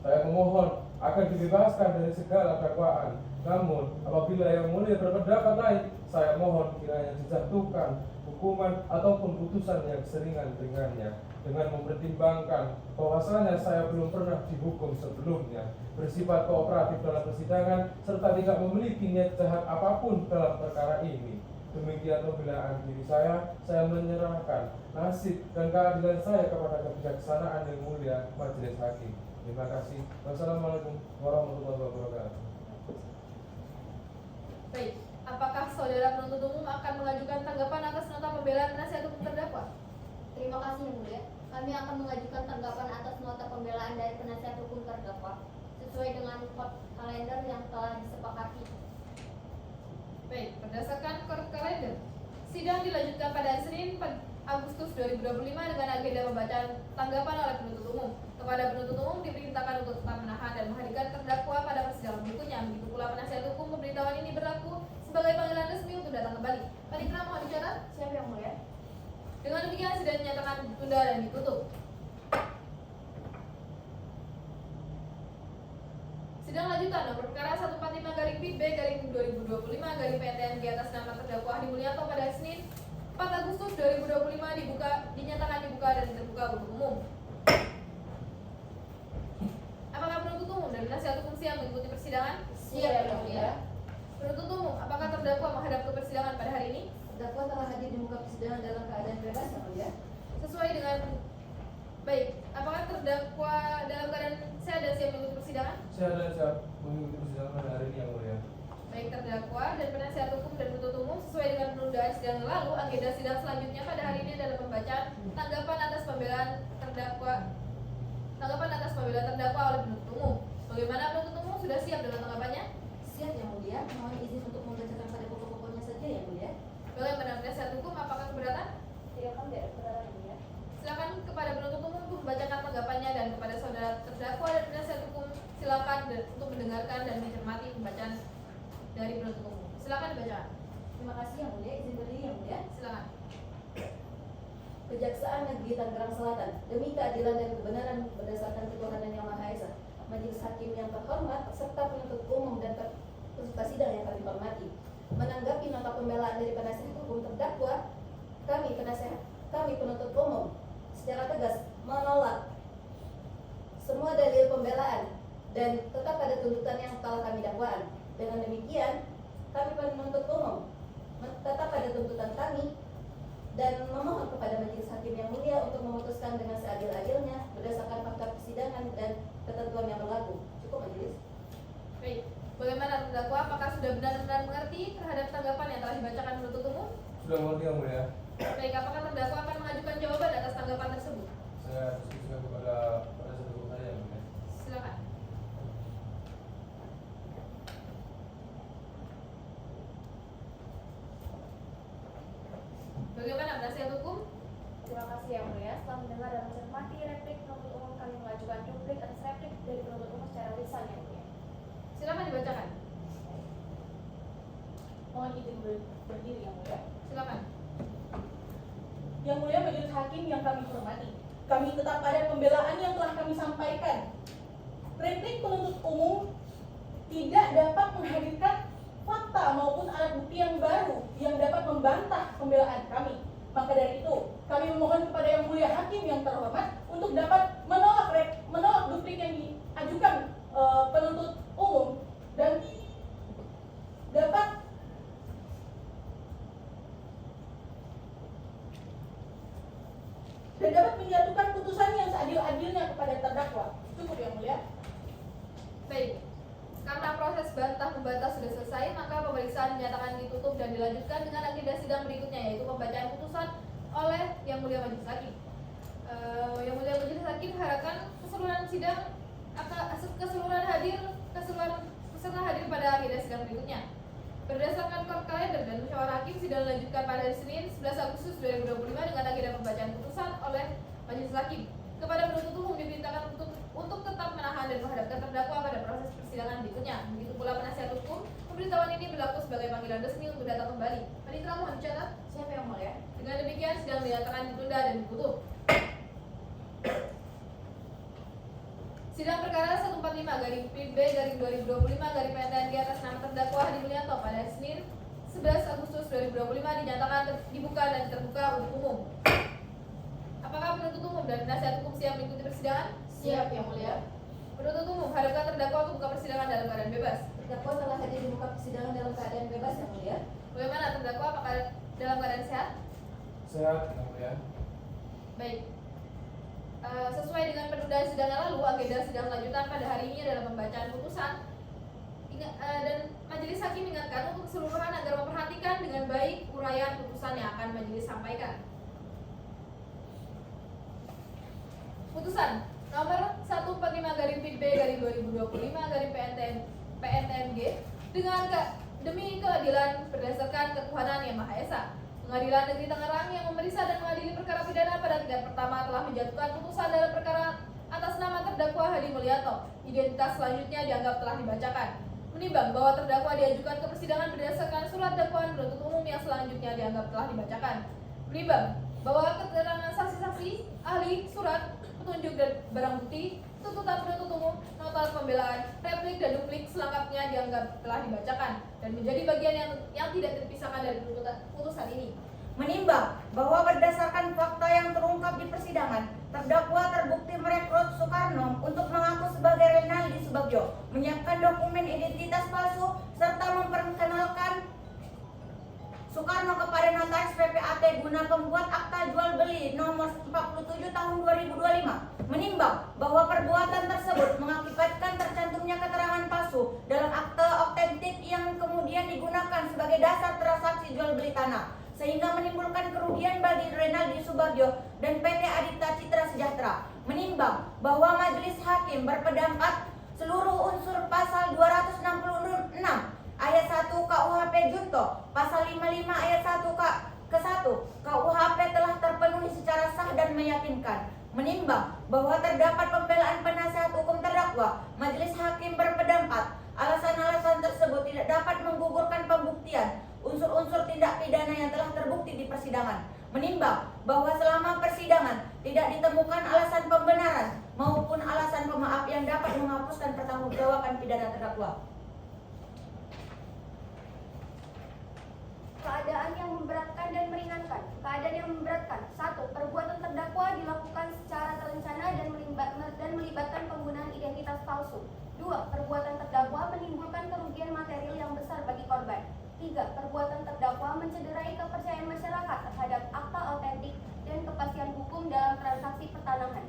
Saya memohon agar dibebaskan dari segala dakwaan. Namun, apabila Yang Mulia berpendapat lain, saya mohon kiranya dijatuhkan hukuman ataupun putusan yang seringan-ringannya dengan mempertimbangkan bahwasanya saya belum pernah dihukum sebelumnya, bersifat kooperatif dalam persidangan, serta tidak memiliki niat jahat apapun dalam perkara ini. Demikian pembelaan diri saya menyerahkan nasib dan keadilan saya kepada kebijaksanaan yang mulia Majelis Hakim. Terima kasih. Wassalamualaikum warahmatullahi wabarakatuh. Baik, apakah saudara penuntut umum akan mengajukan tanggapan atas nota pembelaan penasihat hukum terdakwa? Terima kasih Yang Mulia. Kami akan mengajukan tanggapan atas nota pembelaan dari penasihat hukum terdakwa sesuai dengan kalender yang telah disepakati. Baik, berdasarkan kalender, sidang dilanjutkan pada Senin 4 Agustus 2025 dengan agenda pembacaan tanggapan oleh penuntut umum. Kepada penuntut umum diperintahkan untuk tetap menahan dan menghadirkan terdakwa pada persidangan berikutnya. Begitu pula penasihat hukum, pemberitahuan ini berlaku sebagai panggilan resmi untuk datang kembali. Panitera mohon dicatat. Siapa Yang Mulia? Dengan demikian sidang dinyatakan ditunda dan ditutup. Sidang lanjutan nomor perkara 145/B/2025/PTNG atas nama terdakwa Hadi Mulyanto pada Senin 4 Agustus 2025 dinyatakan dibuka dan terbuka untuk umum. Apakah penuntut umum dan penasihat hukum siap mengikuti persidangan? Siap, Yang Mulia. Penuntut umum, apakah terdakwa menghadap ke persidangan pada hari ini? Terdakwa telah hadir di muka persidangan dalam keadaan bebas, Yang Mulia. Sesuai dengan baik, apakah terdakwa dalam keadaan sehat dan siap mengikuti persidangan? Saya dan siap mengikuti persidangan pada hari ini, Yang Mulia. Baik, terdakwa dan penasihat hukum dan penuntut umum sesuai dengan penundaan sidang yang lalu, agenda sidang selanjutnya pada hari ini adalah pembacaan tanggapan atas pembelaan terdakwa oleh penuntut umum. Bagaimana penuntut umum, sudah siap dengan tanggapannya? Siap, Yang Mulia. Mohon izin untuk membacakan pada pokok-pokoknya saja, Yang Mulia. Bagaimana penasihat hukum, apakah keberatan? Tidak, kami tidak keberatan Yang Mulia. Silakan kepada penuntut umum untuk membacakan tanggapannya, dan kepada saudara terdakwa dan penasihat hukum silakan untuk mendengarkan dan mencermati pembacaan dari penuntut umum. Silakan dibacakan. Terima kasih, Yang Mulia. Izin berdiri, Yang Mulia. Silakan. Kejaksaan Negeri Tangerang Selatan, demi keadilan dan kebenaran berdasarkan ketuhanan Yang Maha Esa, Majelis Hakim yang terhormat serta penuntut umum dan peserta sidang yang kami hormati, menanggapi nota pembelaan dari penasihat hukum terdakwa, kami penuntut umum secara tegas menolak semua dalil pembelaan dan tetap pada tuntutan yang telah kami dakwaan. Dengan demikian, kami penuntut umum tetap pada tuntutan kami dan memohon kepada Majelis Hakim yang mulia untuk memutuskan dengan seadil-adilnya berdasarkan fakta persidangan dan ketentuan yang berlaku. Cukup, Majelis. Baik, bagaimana terdakwa, apakah sudah benar-benar mengerti terhadap tanggapan yang telah dibacakan penuntut umum? Sudah mengerti, Yang Mulia. Baik, apakah terdakwa akan mengajukan jawaban atas tanggapan tersebut? Saya diskusikan kepada penasihat hukum saya, Yang Mulia. Silakan. Bagaimana penasihat hukum? Terima kasih Yang Mulia. Setelah mendengar dan mencermati replik penuntut umum, kami mengajukan duplik atas replik dari penuntut umum secara lisan Yang Mulia. Silakan dibacakan. Mohon izin berdiri Yang Mulia. Silakan. Yang Mulia Majelis Hakim yang kami hormati, kami tetap pada pembelaan yang telah kami sampaikan. Replik penuntut umum tidak dapat menghadirkan fakta maupun alat bukti yang baru yang dapat membantah pembelaan kami. Maka dari itu, kami memohon kepada Yang Mulia Hakim yang terhormat untuk dapat menolak duplik yang diajukan penuntut umum dan dapat menjatuhkan putusan yang seadil-adilnya kepada terdakwa. Cukup Yang Mulia. Baik, karena proses bantah-membantah sudah selesai, maka pemeriksaan dinyatakan ditutup dan dilanjutkan dengan agenda sidang berikutnya, yaitu pembacaan putusan oleh Yang Mulia Majelis Hakim. Yang Mulia Majelis Hakim harapkan keseluruhan sidang peserta hadir pada agenda sidang berikutnya. Berdasarkan kalender dan musyawarah hakim, sidang dilanjutkan pada Senin 11 Agustus 2025 dengan agenda pembacaan putusan oleh Majelis Hakim. Kepada penuntut umum diperintahkan untuk tetap menahan dan menghadapkan terdakwa pada proses persidangan berikutnya. Begitu pula penasihat hukum, pemberitahuan ini berlaku sebagai panggilan resmi untuk datang kembali. Panitera mohon dicatat. Siapa Yang Mulia? Dengan demikian, sidang dinyatakan ditunda dan ditutup. Sidang perkara 145/B/2025/PTNG atas nama terdakwa Hadi Mulyanto pada Senin 11 Agustus 2025 dinyatakan dibuka dan terbuka untuk umum. Apakah penuntut umum dan penasihat hukum siap mengikuti persidangan? Siap, Yang Mulia. Penuntut umum, hadapkan terdakwa untuk buka persidangan dalam keadaan bebas. Terdakwa telah hadir di muka persidangan dalam keadaan bebas, Yang Mulia. Bagaimana terdakwa, apakah dalam keadaan sehat? Sehat, Yang Mulia. Baik. Sesuai dengan penundaan sidang yang lalu, agenda sidang lanjutan pada hari ini adalah pembacaan putusan. Dan majelis hakim ingatkan untuk keseluruhan agar memperhatikan dengan baik uraian putusan yang akan majelis sampaikan. Putusan nomor 145/B/2025/PNTMG demi keadilan berdasarkan ketuhanan yang Maha Esa. Pengadilan Negeri Tangerang yang memeriksa dan mengadili perkara pidana pada tingkat pertama telah menjatuhkan putusan dalam perkara atas nama terdakwa Hadi Mulyanto. Identitas selanjutnya dianggap telah dibacakan. Menimbang bahwa terdakwa diajukan ke persidangan berdasarkan surat dakwaan penuntut umum yang selanjutnya dianggap telah dibacakan. Menimbang bahwa keterangan saksi-saksi, ahli, surat, petunjuk dan barang bukti, tuntutan penuntut umum, nota pembelaan, replik dan duplik selengkapnya dianggap telah dibacakan dan menjadi bagian yang tidak terpisahkan dari putusan ini. Menimbang bahwa berdasarkan fakta yang terungkap di persidangan, terdakwa terbukti merekrut Soekarno untuk mengaku sebagai Renaldi Subagio, menyiapkan dokumen identitas palsu, serta memperkenalkan Soekarno kepada notaris PPAT guna pembuat akta jual beli nomor 47 tahun 2025. Menimbang bahwa perbuatan tersebut mengakibatkan tercantumnya keterangan palsu dalam akte otentik yang kemudian digunakan sebagai dasar transaksi jual beli tanah, sehingga menimbulkan kerugian bagi Renaldi Subagio dan PT Adipta Citra Sejahtera. Menimbang bahwa majelis hakim berpendapat seluruh unsur pasal 266 ayat 1 KUHP Junto, pasal 55 ayat 1 ke-1 KUHP telah terpenuhi secara sah dan meyakinkan. Menimbang bahwa terdapat pembelaan penasihat hukum terdakwa, majelis hakim berpendapat alasan-alasan tersebut tidak dapat menggugurkan pembuktian unsur-unsur tindak pidana yang telah terbukti di persidangan. Menimbang bahwa selama persidangan tidak ditemukan alasan pembenaran maupun alasan pemaaf yang dapat menghapuskan pertanggungjawaban pidana terdakwa. Keadaan yang memberatkan dan meringankan. Keadaan yang memberatkan. 1. Perbuatan terdakwa dilakukan secara terencana dan melibatkan penggunaan identitas palsu. 2. Perbuatan terdakwa menimbulkan kerugian material yang besar bagi korban. 3. Perbuatan terdakwa mencederai kepercayaan masyarakat terhadap akta otentik dan kepastian hukum dalam transaksi pertanahan.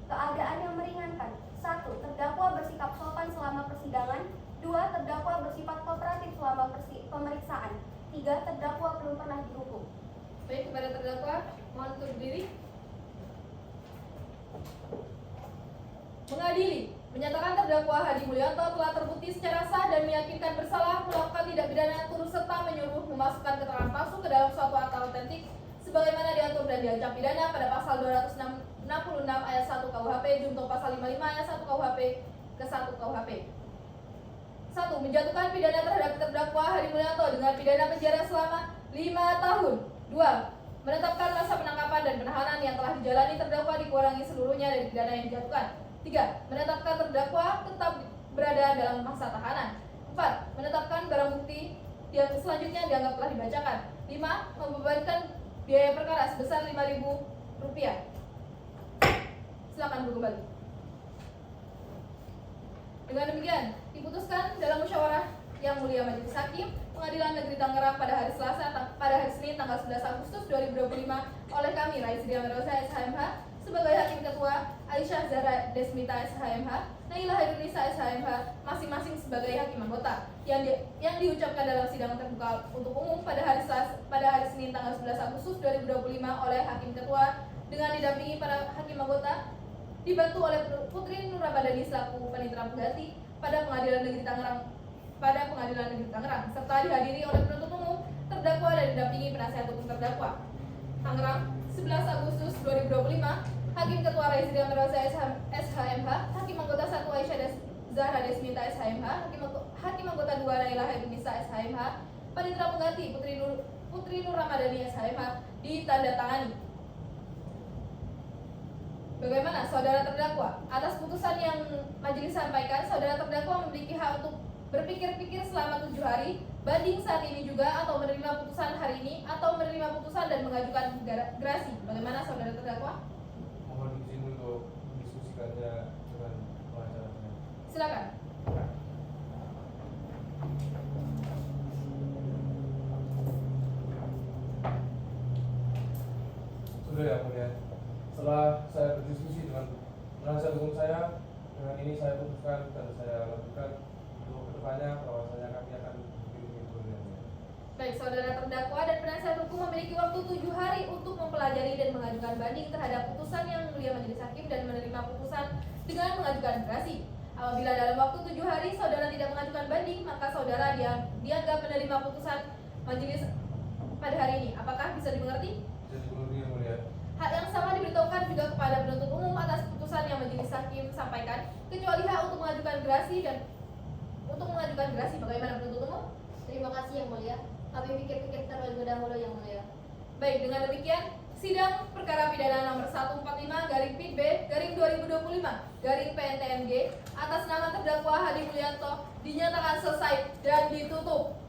Keadaan yang meringankan. 1. Terdakwa bersikap sopan selama persidangan. 2. Terdakwa bersifat kooperatif selama pemeriksaan. 3. Terdakwa belum pernah dihukum. Baik, kepada terdakwa, mohon untuk berdiri. Mengadili, menyatakan terdakwa Hadi Mulyanto telah terbukti secara sah dan meyakinkan bersalah melakukan tindak pidana turut serta menyuruh memasukkan keterangan palsu ke dalam suatu akta otentik sebagaimana diatur dan diancam pidana pada pasal 266 ayat 1 KUHP junto pasal 55 ayat 1 KUHP ke 1 KUHP. 1. Menjatuhkan pidana terhadap terdakwa Hadi Mulyanto dengan pidana penjara selama 5 tahun. 2. Menetapkan masa penangkapan dan penahanan yang telah dijalani terdakwa dikurangi seluruhnya dari pidana yang dijatuhkan. 3. Menetapkan terdakwa tetap berada dalam masa tahanan. 4. Menetapkan barang bukti yang selanjutnya dianggap telah dibacakan. 5. Membebankan biaya perkara sebesar Rp5.000. Silakan berkembali. Dengan demikian, diputuskan dalam musyawarah yang mulia Majelis Hakim Pengadilan Negeri Tangerang pada hari Senin tanggal 11 Agustus 2025 oleh kami Raisri Amerosa SHMH sebagai Hakim Ketua, Aisyah Zahra Desmita SHMH, Naila Hairunisa SHMH masing-masing sebagai Hakim Anggota yang diucapkan dalam sidang terbuka untuk umum pada hari Senin tanggal 11 Agustus 2025 oleh Hakim Ketua dengan didampingi para Hakim Anggota dibantu oleh Putri Nur Ramadhani selaku panitera pengganti pada Pengadilan Negeri Tangerang serta dihadiri oleh penuntut umum, terdakwa dan didampingi penasihat hukum terdakwa. Tangerang, 11 Agustus 2025, Hakim Ketua Raisri Amerosa SHMH, Hakim Anggota 1 Aisyah Zahra Desmita SHMH, Hakim Anggota 2 Naila Hairunisa SHMH, panitera pengganti Putri Nur Ramadhani SHMH ditandatangani. Bagaimana saudara terdakwa? Atas putusan yang majelis sampaikan, saudara terdakwa memiliki hak untuk berpikir-pikir selama 7 hari banding saat ini juga, atau menerima putusan hari ini, atau menerima putusan dan mengajukan gerasi. Bagaimana saudara terdakwa? Mohon izin untuk mendiskusikannya dengan pengacara saya. Silakan. Sudah ya mulia. Setelah saya berdiskusi dengan penasihat hukum saya, dengan ini saya putuskan dan saya lakukan untuk kedepannya bahwasanya kami akan begini mulia. Baik, saudara terdakwa dan penasihat hukum memiliki waktu 7 hari untuk mempelajari dan mengajukan banding terhadap putusan yang mulia majelis hakim dan menerima putusan dengan mengajukan gerasi. Apabila dalam waktu 7 hari saudara tidak mengajukan banding, maka saudara dianggap menerima putusan majelis pada hari ini. Apakah bisa dimengerti? Bisa dimengerti yang mulia. Hak yang sama diberitahukan juga kepada penuntut umum atas putusan yang majelis hakim sampaikan, kecuali hak untuk mengajukan gerasi dan untuk mengajukan gerasi. Bagaimana penuntut umum? Terima kasih yang mulia. Kami pikir-pikir terlebih dahulu yang mulia. Baik, dengan demikian sidang perkara pidana nomor 145/PIB/2025/PNTMG atas nama terdakwa Hadi Mulyanto dinyatakan selesai dan ditutup.